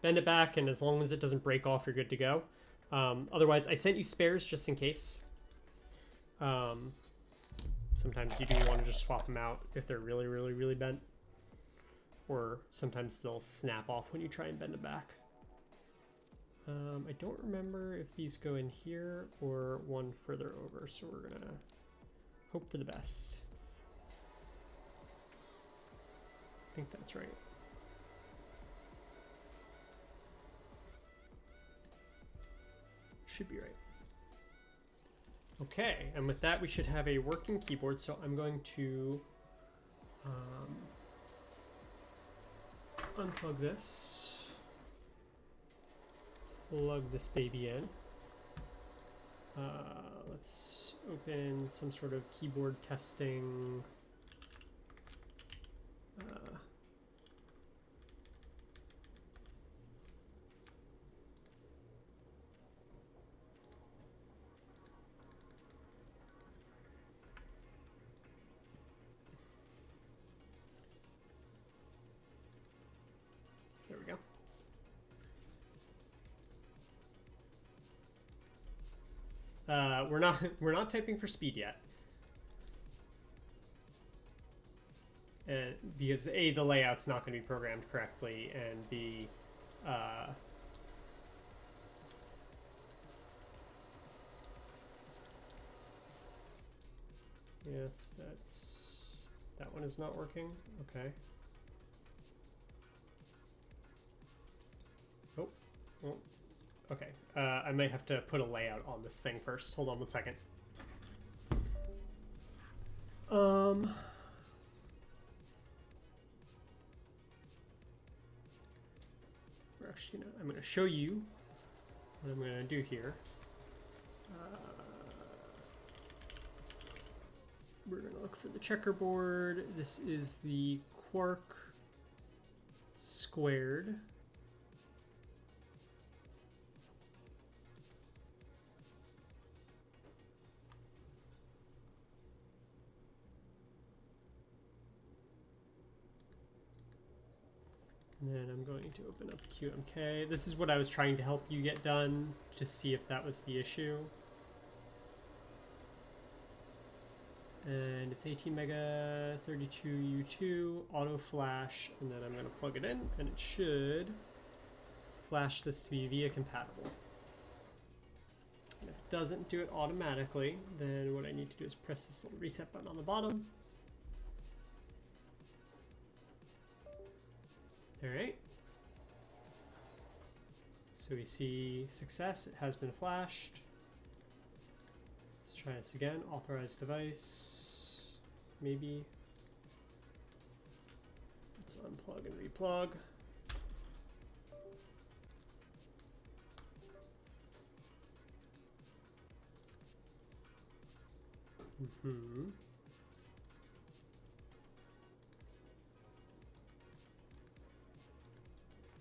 bend it back, and as long as it doesn't break off, you're good to go. Otherwise, I sent you spares just in case. Sometimes you do want to just swap them out if they're really, really, really bent. Or sometimes they'll snap off when you try and bend it back. I don't remember if these go in here or one further over, so we're gonna hope for the best. I think that's right. Should be right. Okay, and with that we should have a working keyboard, so I'm going to unplug this, plug this baby in. Let's open some sort of keyboard testing. There we go. We're not typing for speed yet. Because A, the layout's not going to be programmed correctly, and B, yes, that one is not working. Okay. Oh, well, okay. I might have to put a layout on this thing first. Hold on 1 second. actually, no, I'm going to show you what I'm going to do here. We're going to look for the checkerboard. This is the Quark squared. And then I'm going to open up QMK. This is what I was trying to help you get done, to see if that was the issue. And it's 18 mega 32U2 auto flash, and then I'm going to plug it in, and it should flash this to be VIA compatible. And if it doesn't do it automatically, then what I need to do is press this little reset button on the bottom. All right. So we see success. It has been flashed. Let's try this again. Authorized device. Maybe. Let's unplug and replug.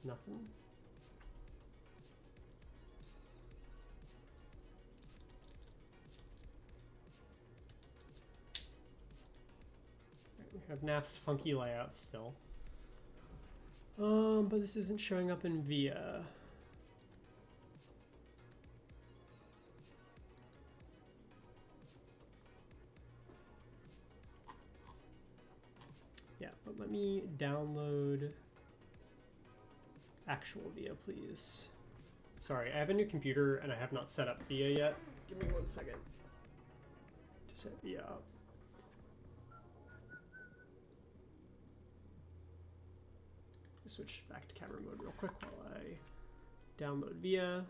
Nothing. Right, we have NAF's funky layout still. But this isn't showing up in VIA. Yeah, but let me download actual VIA, please. Sorry, I have a new computer and I have not set up VIA yet. Give me 1 second to set VIA up. Switch back to camera mode real quick while I download VIA.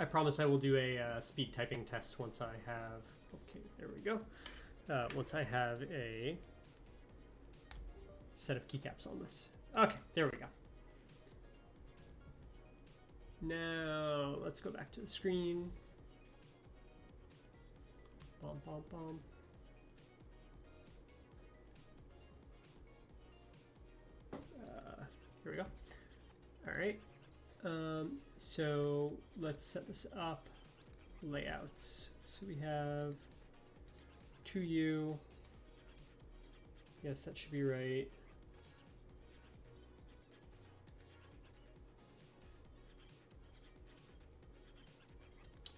I promise I will do a speed typing test once I have, okay, there we go. Once I have a set of keycaps on this. Okay, there we go. Now, let's go back to the screen. Bom, bom, bom. Here we go. All right. So let's set this up. Layouts. So we have 2U. Yes, that should be right.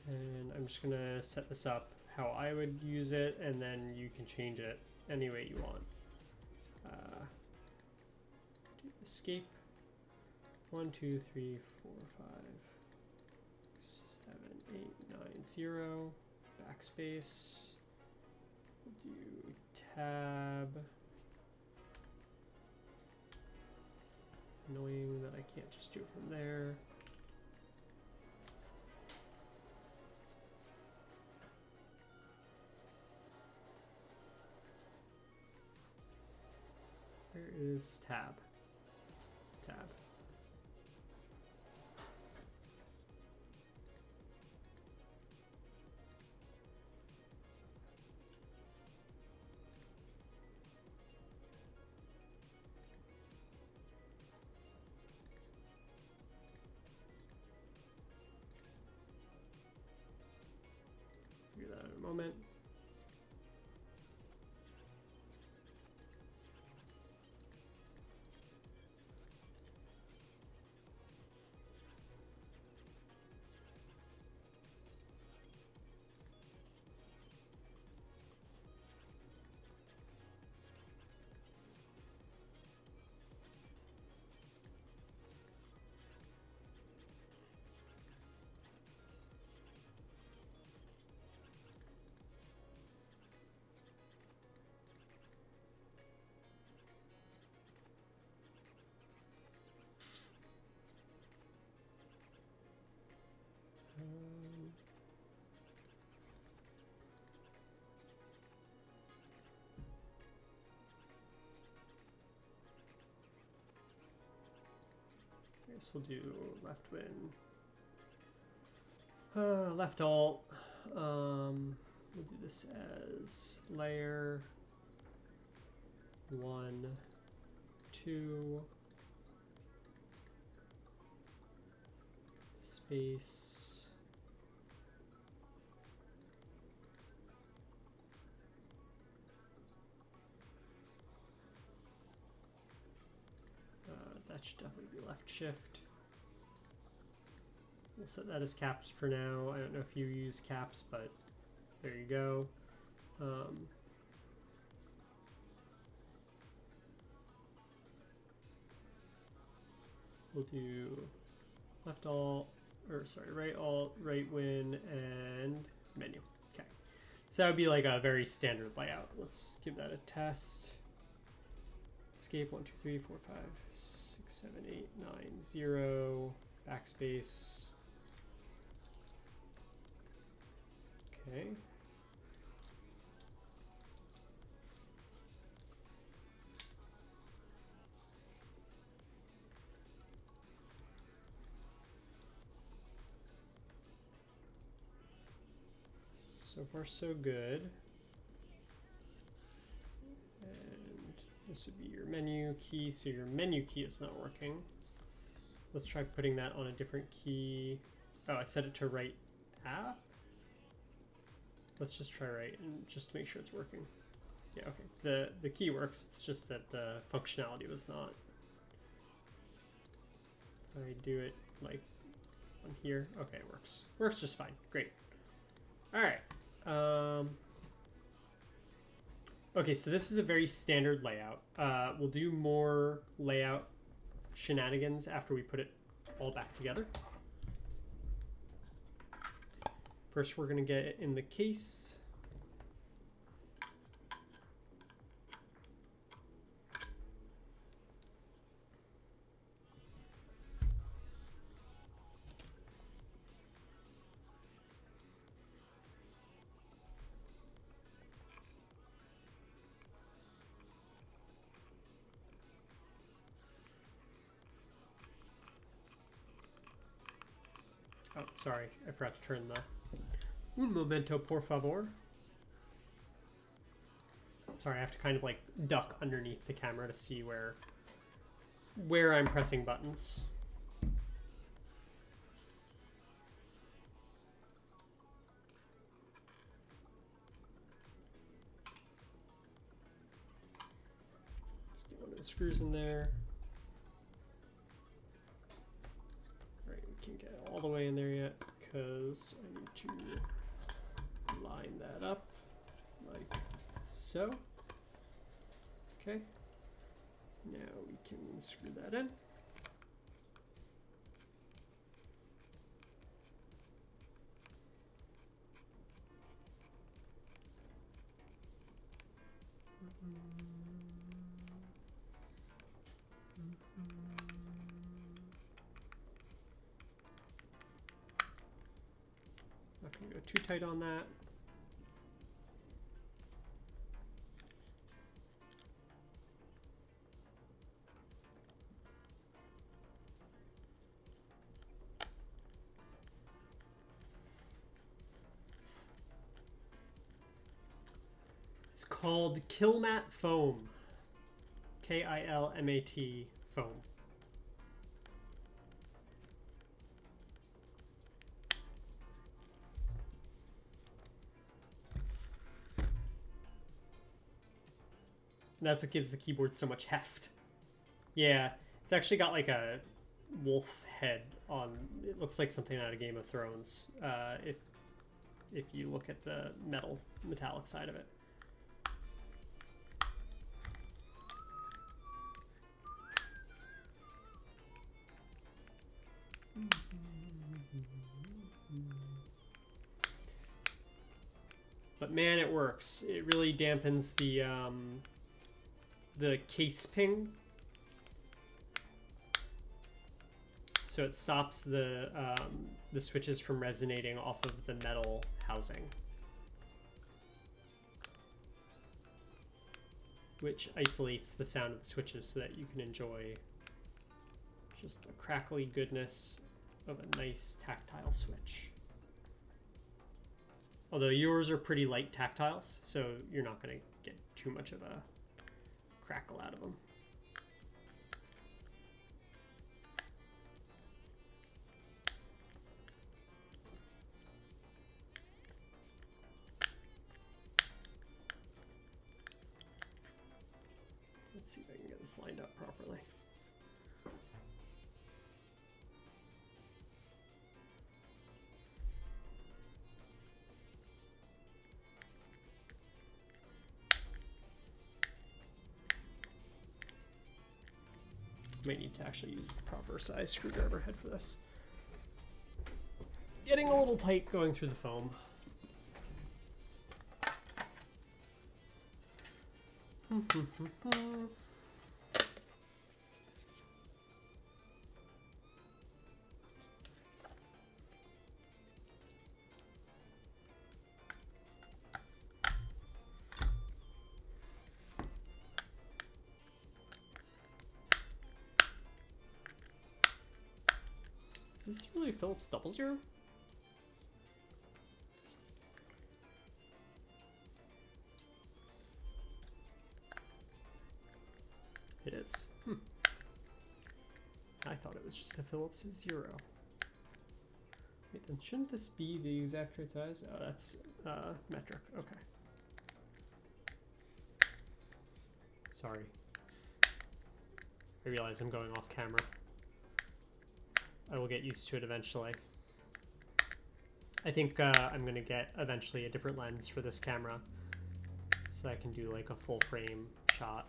And I'm just gonna set this up how I would use it, and then you can change it any way you want. Do escape. 1, 2, 3, 4, 5, 7, 8, 9, 0. Backspace. We'll do tab. Annoying that I can't just do it from there. Where is tab? Tab. Figure that out in a moment. guess we'll do left win. Left alt. We'll do this as layer 1, 2, space, that should definitely be left shift. We'll set that as caps for now. I don't know if you use caps, but there you go. We'll do left alt, or sorry, right alt, right win, and menu. Okay. So that would be like a very standard layout. Let's give that a test. Escape 1, 2, 3, 4, 5, 6, 7, 8, 9, 0. Backspace. Okay. So far, so good. And this would be your menu key. So your menu key is not working. Let's try putting that on a different key. Oh, I set it to right app. Let's just try right and just to make sure it's working. Yeah, okay. The key works. It's just that the functionality was not. If I do it like on here, okay, it works. Works just fine. Great. All right. Okay, so this is a very standard layout. We'll do more layout shenanigans after we put it all back together. First, we're going to get it in the case. Oh, sorry, I forgot to turn the un momento, por favor. Sorry, I have to kind of like duck underneath the camera to see where I'm pressing buttons. Let's get one of the screws in there. All right, we can't get all the way in there yet because I need to line that up like so. Okay, now we can screw that in. Not gonna go too tight on that. It's called Kilmat Foam. K-I-L-M-A-T foam. That's what gives the keyboard so much heft. Yeah, it's actually got like a wolf head on. It looks like something out of Game of Thrones. If you look at the metallic side of it. But man, it works. It really dampens the case ping, so it stops the switches from resonating off of the metal housing, which isolates the sound of the switches so that you can enjoy just a crackly goodness of a nice tactile switch. Although yours are pretty light tactiles, so you're not going to get too much of a crackle out of them. Let's see if I can get this lined up properly. Might need to actually use the proper size screwdriver head for this. Getting a little tight going through the foam. Is this really Philips 00? It is. I thought it was just a Philips 0. Wait, then shouldn't this be the exact right size? Oh, that's metric. Okay. Sorry. I realize I'm going off camera. I will get used to it eventually. I think I'm going to get eventually a different lens for this camera so I can do like a full frame shot.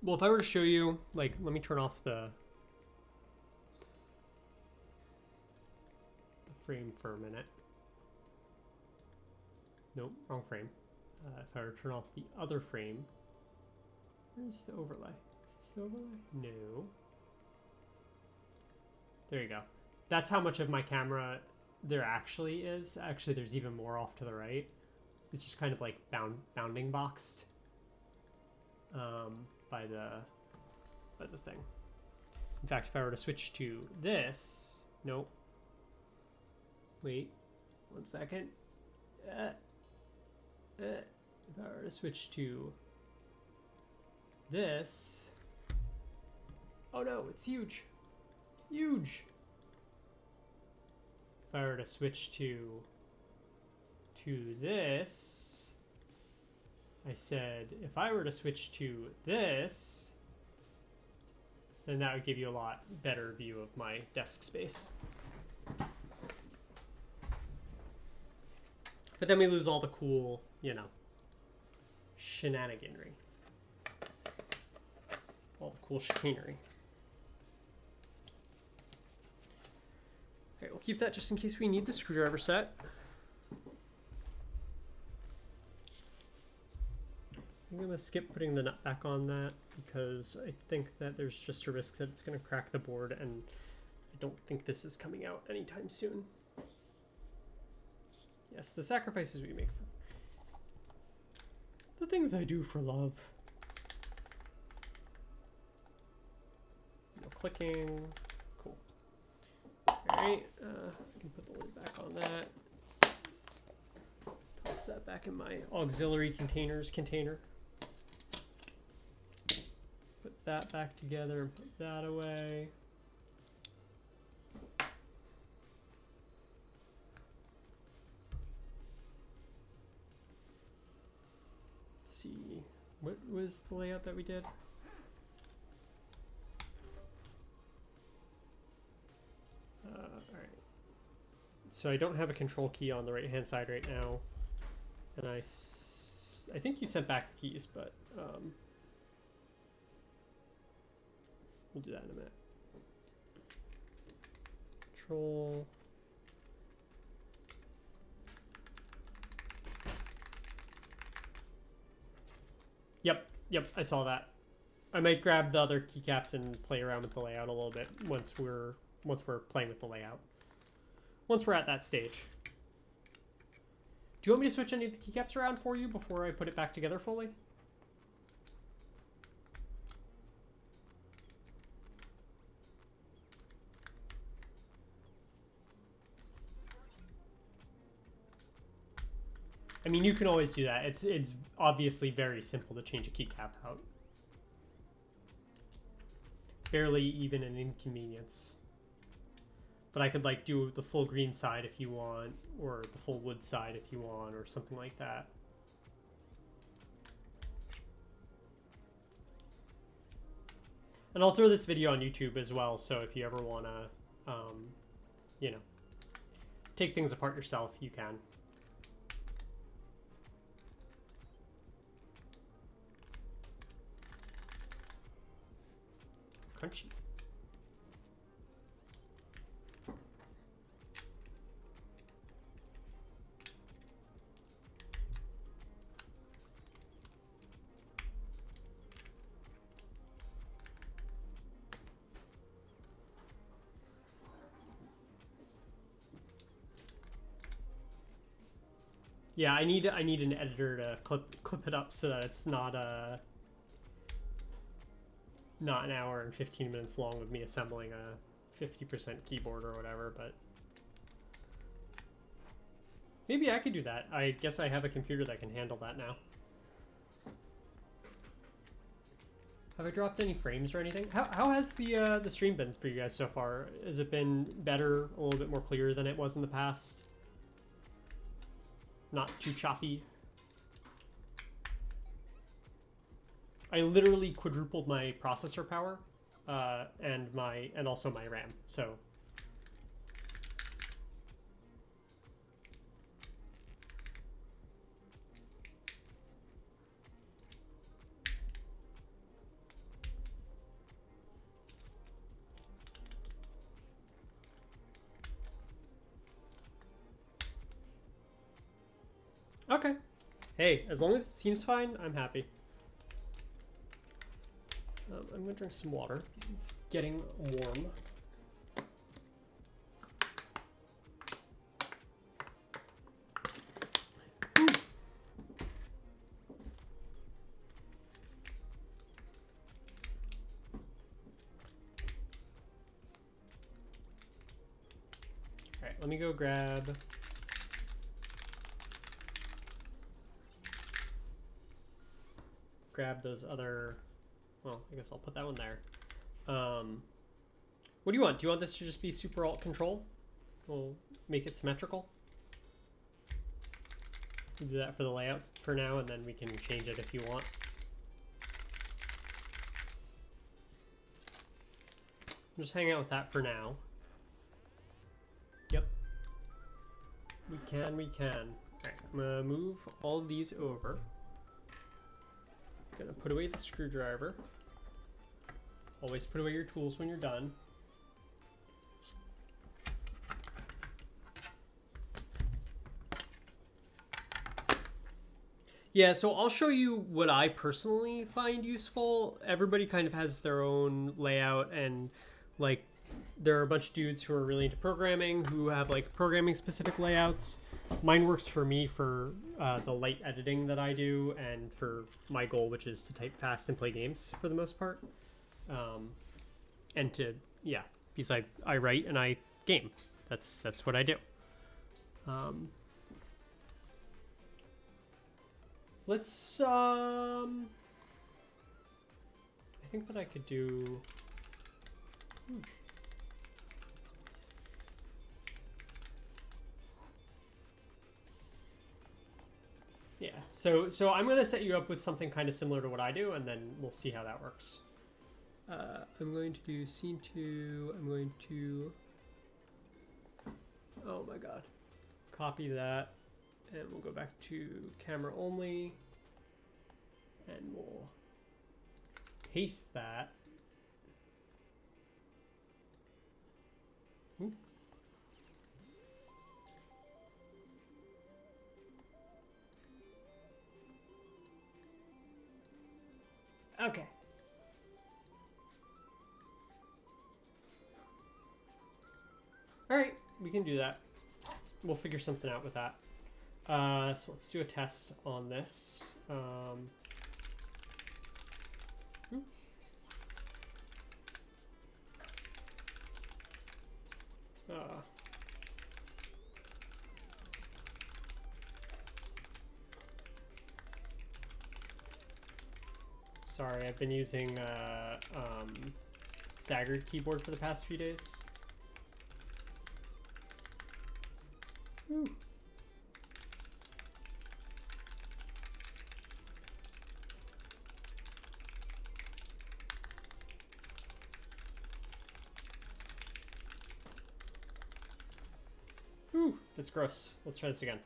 Well, if I were to show you, like, let me turn off the frame for a minute. Nope, wrong frame. If I were to turn off the other frame, where's the overlay? Is this the overlay? No. There you go. That's how much of my camera there actually is. Actually, there's even more off to the right. It's just kind of like bounding boxed. By the thing. In fact, if I were to switch to this, nope. Wait, 1 second. If I were to switch to this, oh no, it's huge, huge. If I were to switch to this. I said, if I were to switch to this, then that would give you a lot better view of my desk space. But then we lose all the cool, you know, shenaniganry. All the cool chicanery. Okay, we'll keep that just in case we need the screwdriver set. I'm going to skip putting the nut back on that because I think that there's just a risk that it's going to crack the board, and I don't think this is coming out anytime soon. Yes, the sacrifices we make for the things I do for love. No clicking. Cool. Alright, I can put the lid back on that. Toss that back in my auxiliary containers container. Put that back together and put that away. Let's see, what was the layout that we did? Alright. So I don't have a control key on the right hand side right now. And I think you sent back the keys, but we'll do that in a minute. Control. Yep, I saw that. I might grab the other keycaps and play around with the layout a little bit once we're playing with the layout. Once we're at that stage. Do you want me to switch any of the keycaps around for you before I put it back together fully? I mean, you can always do that. It's obviously very simple to change a keycap out. Barely even an inconvenience. But I could like do the full green side if you want, or the full wood side if you want, or something like that. And I'll throw this video on YouTube as well, so if you ever want to, you know, take things apart yourself, you can. Crunchy. Yeah, I need an editor to clip it up so that it's not not an hour and 15 minutes long with me assembling a 50% keyboard or whatever, but maybe I could do that. I guess I have a computer that can handle that now. Have I dropped any frames or anything? How has the stream been for you guys so far? Has it been better, a little bit more clear than it was in the past? Not too choppy? I literally quadrupled my processor power and also my RAM. So okay. Hey, as long as it seems fine, I'm happy. I'm gonna drink some water. It's getting warm. All right, let me go grab those other. Well, I guess I'll put that one there. What do you want? Do you want this to just be super alt control? We'll make it symmetrical. We'll do that for the layouts for now, and then we can change it if you want. I'm just hanging out with that for now. Yep. We can. Alright, I'm gonna move all of these over. Gonna put away the screwdriver. Always put away your tools when you're done. Yeah, so I'll show you what I personally find useful. Everybody kind of has their own layout, and like there are a bunch of dudes who are really into programming who have like programming specific layouts. Mine works for me for the light editing that I do, and for my goal, which is to type fast and play games for the most part. And to, yeah, because I write and I game. That's what I do. Let's, I think that I could do... Yeah, so I'm going to set you up with something kind of similar to what I do, and then we'll see how that works. I'm going to do scene 2, I'm going to, oh my god, copy that, and we'll go back to camera only, and we'll paste that. Oop. Okay. All right, we can do that. We'll figure something out with that. So let's do a test on this. Sorry, I've been using staggered keyboard for the past few days. Whew. Whew, that's gross. Let's try this again.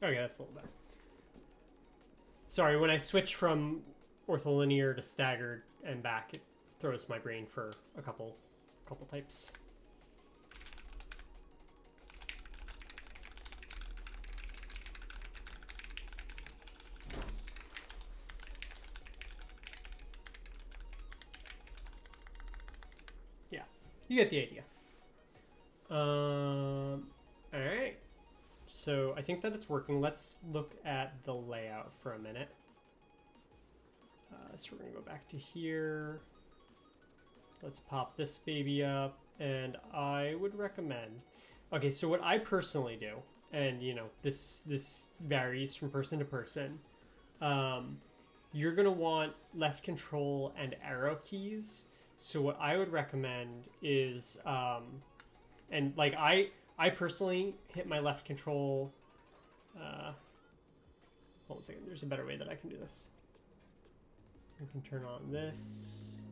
Okay, that's a little better. Sorry, when I switch from ortholinear to staggered and back, it throws my brain for a couple types. Yeah, you get the idea. All right. So I think that it's working. Let's look at the layout for a minute. So we're gonna go back to here. Let's pop this baby up, and I would recommend. Okay, so what I personally do, and you know, this varies from person to person. You're gonna want left control and arrow keys. So what I would recommend is, and like I personally hit my left control. Hold on a second. There's a better way that I can do this. I can turn on this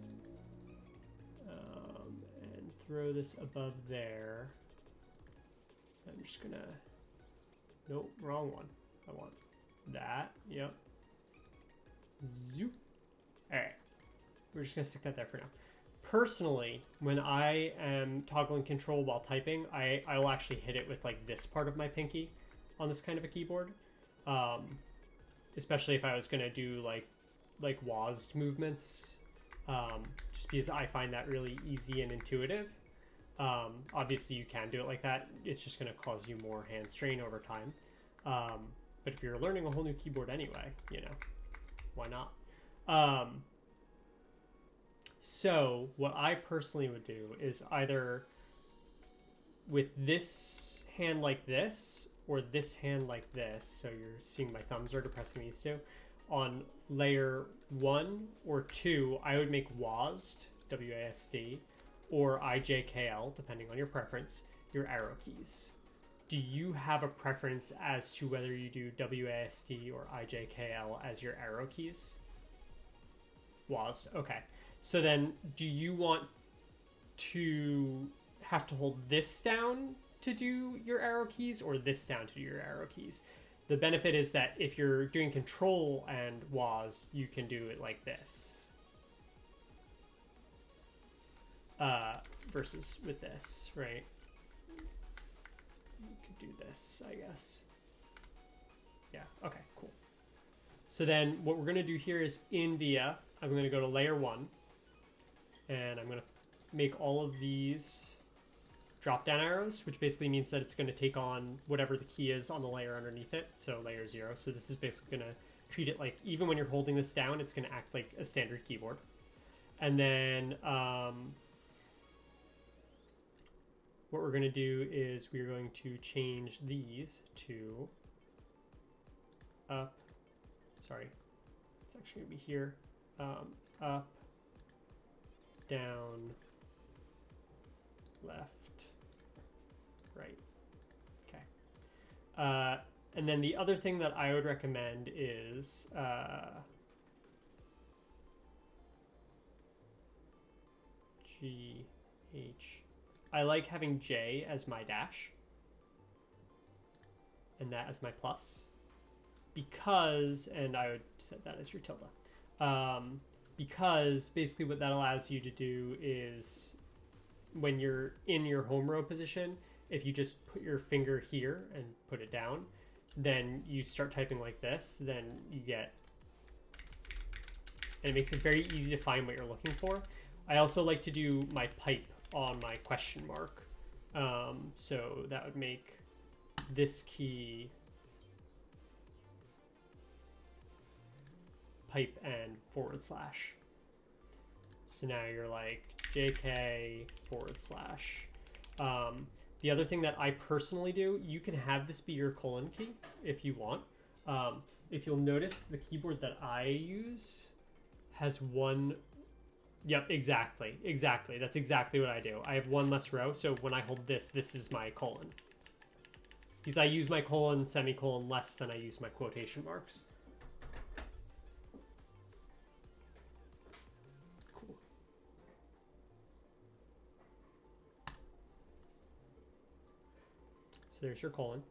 and throw this above there. I'm just gonna. Nope, wrong one. I want that. Yep. Zoop. All right. We're just gonna stick that there for now. Personally, when I am toggling control while typing, I will actually hit it with like this part of my pinky on this kind of a keyboard. Especially if I was gonna do like WASD movements, just because I find that really easy and intuitive. Obviously you can do it like that. It's just gonna cause you more hand strain over time. But if you're learning a whole new keyboard anyway, you know, why not? So what I personally would do is either with this hand like this or this hand like this, so you're seeing my thumbs are depressing these two, on layer 1 or 2, I would make WASD, W-A-S-D, or IJKL, depending on your preference, your arrow keys. Do you have a preference as to whether you do WASD or IJKL as your arrow keys? WASD, okay. So then, do you want to have to hold this down to do your arrow keys or this down to do your arrow keys? The benefit is that if you're doing control and WASD, you can do it like this. Versus with this, right? You could do this, I guess. Yeah, okay, cool. So then what we're gonna do here is in VIA, I'm gonna go to layer 1. And I'm going to make all of these drop down arrows, which basically means that it's going to take on whatever the key is on the layer underneath it. So layer 0. So this is basically going to treat it like, even when you're holding this down, it's going to act like a standard keyboard. And then what we're going to do is we're going to change these to up. Sorry, it's actually going to be here. Up, down, left, right. Okay. And then the other thing that I would recommend is G, H. I like having J as my dash and that as my plus because, and I would set that as your tilde. Because basically what that allows you to do is when you're in your home row position, if you just put your finger here and put it down, then you start typing like this, then you get, and it makes it very easy to find what you're looking for. I also like to do my pipe on my question mark. So that would make this key pipe and /. So now you're like JK /. The other thing that I personally do, you can have this be your colon key if you want. If you'll notice, the keyboard that I use has one. Yep, exactly. That's exactly what I do. I have one less row, so when I hold this, this is my colon. Because I use my colon, semicolon less than I use my quotation marks. Cool. So there's your colon.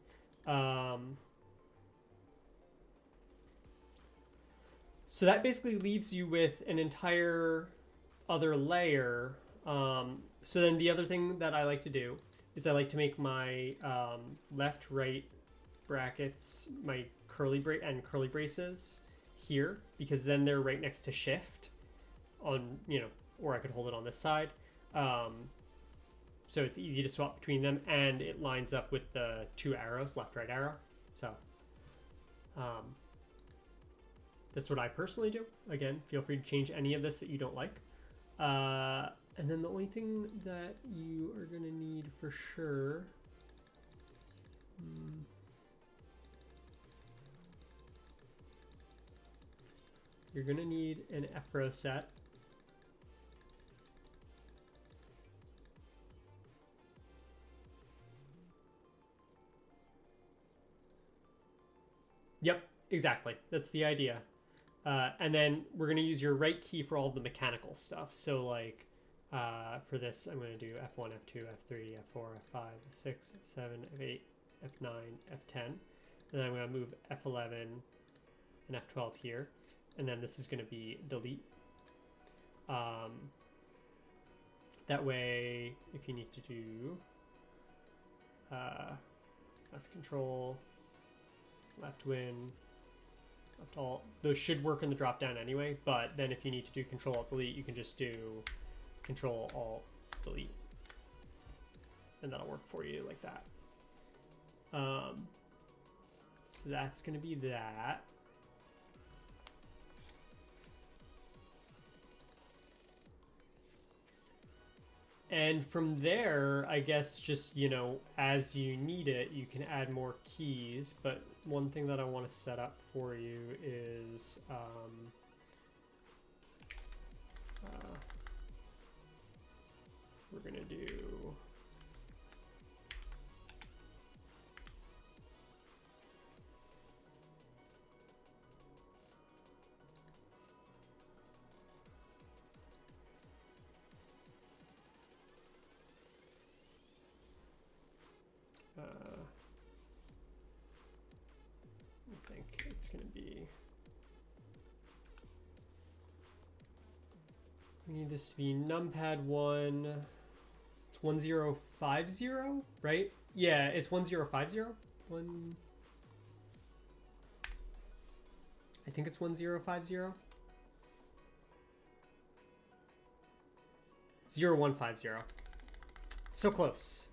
So that basically leaves you with an entire other layer. So then the other thing that I like to do is I like to make my left, right brackets, my curly braces here, because then they're right next to shift on, or I could hold it on this side. So it's easy to swap between them, and it lines up with the two arrows, left, right arrow. So that's what I personally do. Again, feel free to change any of this that you don't like. And then the only thing that you are going to need for sure, you're going to need an F-row set. Yep, exactly. That's the idea. And then we're going to use your right key for all the mechanical stuff. So like for this, I'm going to do F1, F2, F3, F4, F5, F6, F7, F8, F9, F10. And then I'm going to move F11 and F12 here. And then this is going to be delete. That way, if you need to do left control, left win, left alt, those should work in the drop down anyway, but then if you need to do control alt delete, you can just do control alt delete, and that'll work for you like that. So that's going to be that. And from there, I guess just, as you need it, you can add more keys. But one thing that I want to set up for you is we're going to do I think it's going to be, we need this to be numpad 1. It's 1050, right? Yeah, it's 1050. I think it's 1050. 0150. So close.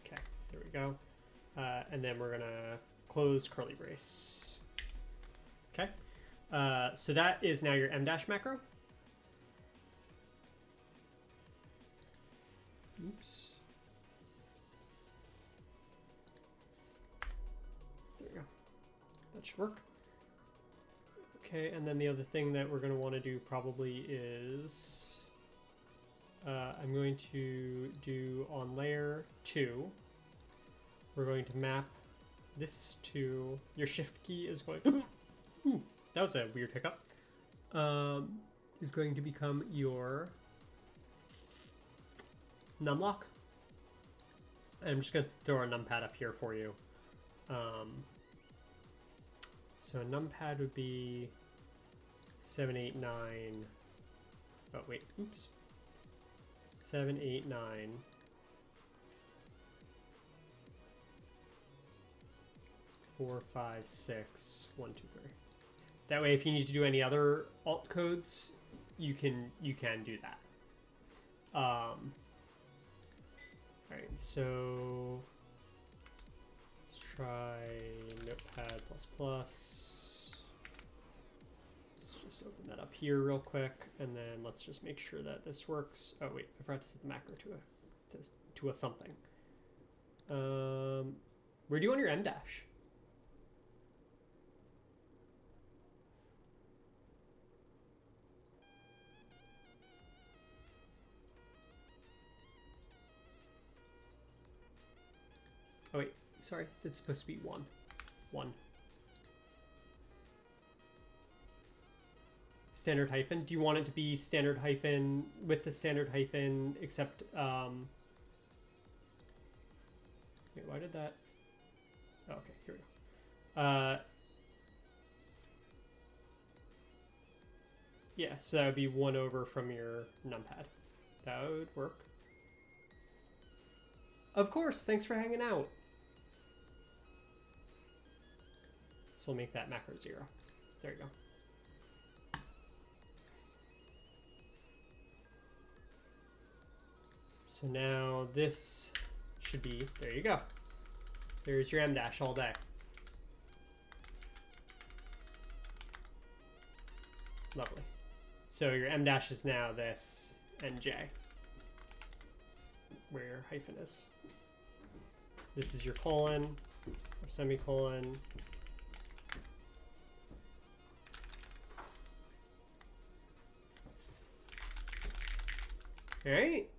Okay, there we go. And then we're gonna close curly brace. Okay, so that is now your M dash macro. Oops. There we go. That should work. Okay, and then the other thing that we're going to want to do probably is I'm going to do on layer 2, we're going to map this to your shift key is going ooh, that was a weird hiccup. Is going to become your numlock. I'm just going to throw a numpad up here for you. So a numpad would be 7, 8, 9. Oh, wait, oops. 7, 8, 9. 4, 5, 6, 1, 2, 3. That way, if you need to do any other alt codes, you can do that. All right, so let's try Notepad++. Let's just open that up here real quick, and then let's just make sure that this works. Oh wait, I forgot to set the macro to a something. Where do you want your M dash? Oh wait, sorry, it's supposed to be 1. 1. Standard hyphen. Do you want it to be standard hyphen with the standard hyphen except wait, why did that? Oh, okay, here we go. Yeah, so that would be 1 over from your numpad. That would work. Of course, thanks for hanging out. So we'll make that macro 0. There you go. So now this should be, there you go. There's your M dash all day. Lovely. So your M dash is now this NJ, where your hyphen is. This is your colon or semicolon. All right.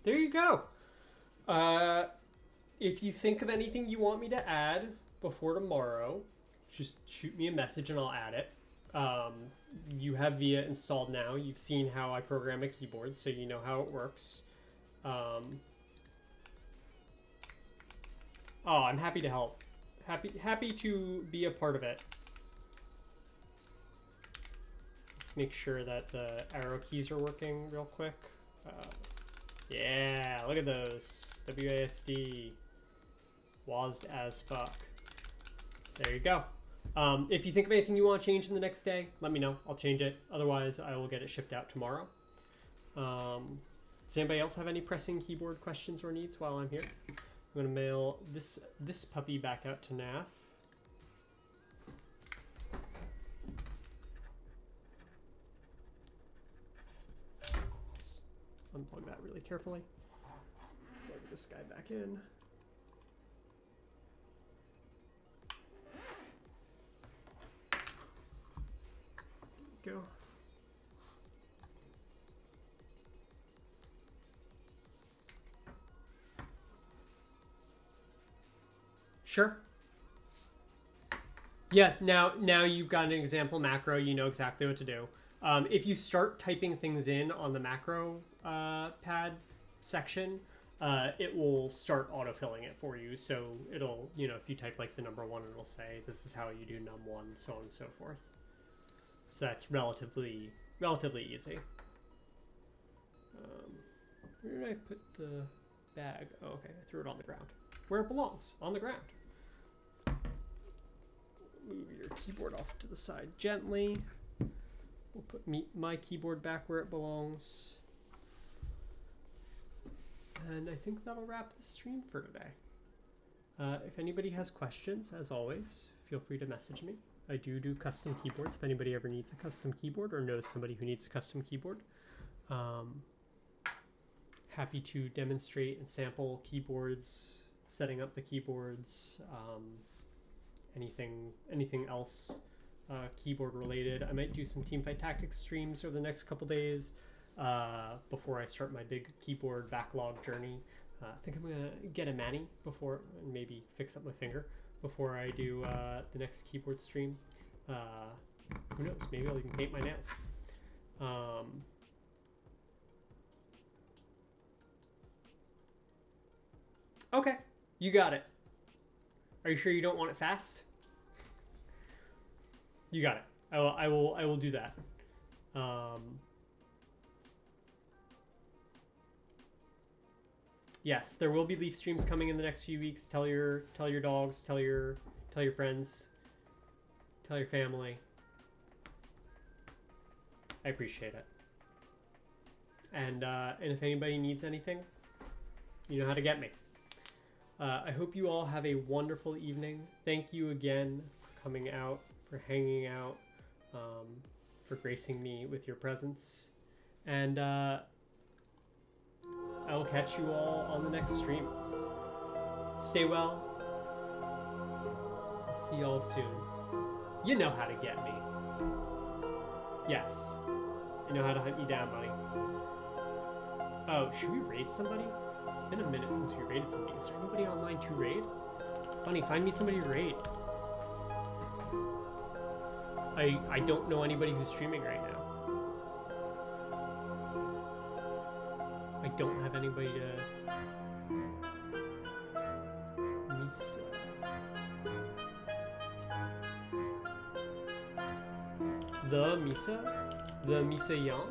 There you go. If you think of anything you want me to add before tomorrow, just shoot me a message and I'll add it. You have VIA installed now. You've seen how I program a keyboard, so you know how it works. Oh, I'm happy to help. Happy to be a part of it. Let's make sure that the arrow keys are working real quick. Yeah, look at those. WASD. WASD as fuck. There you go. If you think of anything you want to change in the next day, let me know. I'll change it. Otherwise, I will get it shipped out tomorrow. Does anybody else have any pressing keyboard questions or needs while I'm here? I'm going to mail this puppy back out to NAF. Let's unplug that really carefully. Plug this guy back in. Go. Sure. Yeah, now you've got an example macro, you know exactly what to do. If you start typing things in on the macro pad section, it will start autofilling it for you. So it'll, if you type like the number 1, it'll say, this is how you do num1, so on and so forth. So that's relatively easy. Where did I put the bag? Oh, okay, I threw it on the ground. Where it belongs, on the ground. Move your keyboard off to the side gently. We'll put my keyboard back where it belongs. And I think that'll wrap the stream for today. If anybody has questions, as always, feel free to message me. I do custom keyboards if anybody ever needs a custom keyboard or knows somebody who needs a custom keyboard. happy to demonstrate and sample keyboards, setting up the keyboards, anything else keyboard related. I might do some Teamfight Tactics streams over the next couple days before I start my big keyboard backlog journey. I think I'm gonna get a mani before, and maybe fix up my finger before I do the next keyboard stream. Who knows? Maybe I'll even paint my nails. Okay, you got it. Are you sure you don't want it fast? You got it. I will do that. Yes, there will be Leaf streams coming in the next few weeks. Tell your dogs, tell your friends, tell your family. I appreciate it. And if anybody needs anything, you know how to get me. I hope you all have a wonderful evening. Thank you again for coming out, for hanging out, for gracing me with your presence. And I will catch you all on the next stream. Stay well. I'll see you all soon. You know how to get me. Yes. You know how to hunt you down, buddy. Oh, should we raid somebody? It's been a minute since we raided somebody. Is there anybody online to raid? Bunny, find me somebody to raid. I don't know anybody who's streaming right now. I don't have anybody to... Misa. The Misa? The Misa Yang?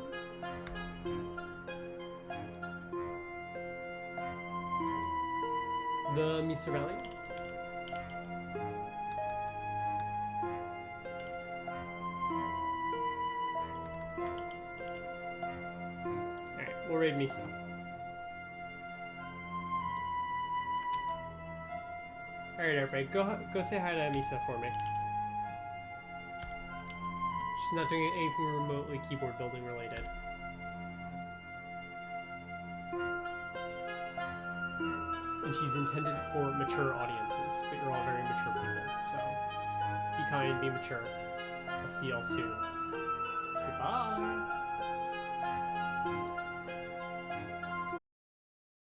The Misa Rally? Alright, we'll raid Misa. Alright, everybody, go say hi to Misa for me. She's not doing anything remotely keyboard building related. And she's intended for mature audiences, but you're all very mature people, so be kind, be mature. I'll see y'all soon. Goodbye!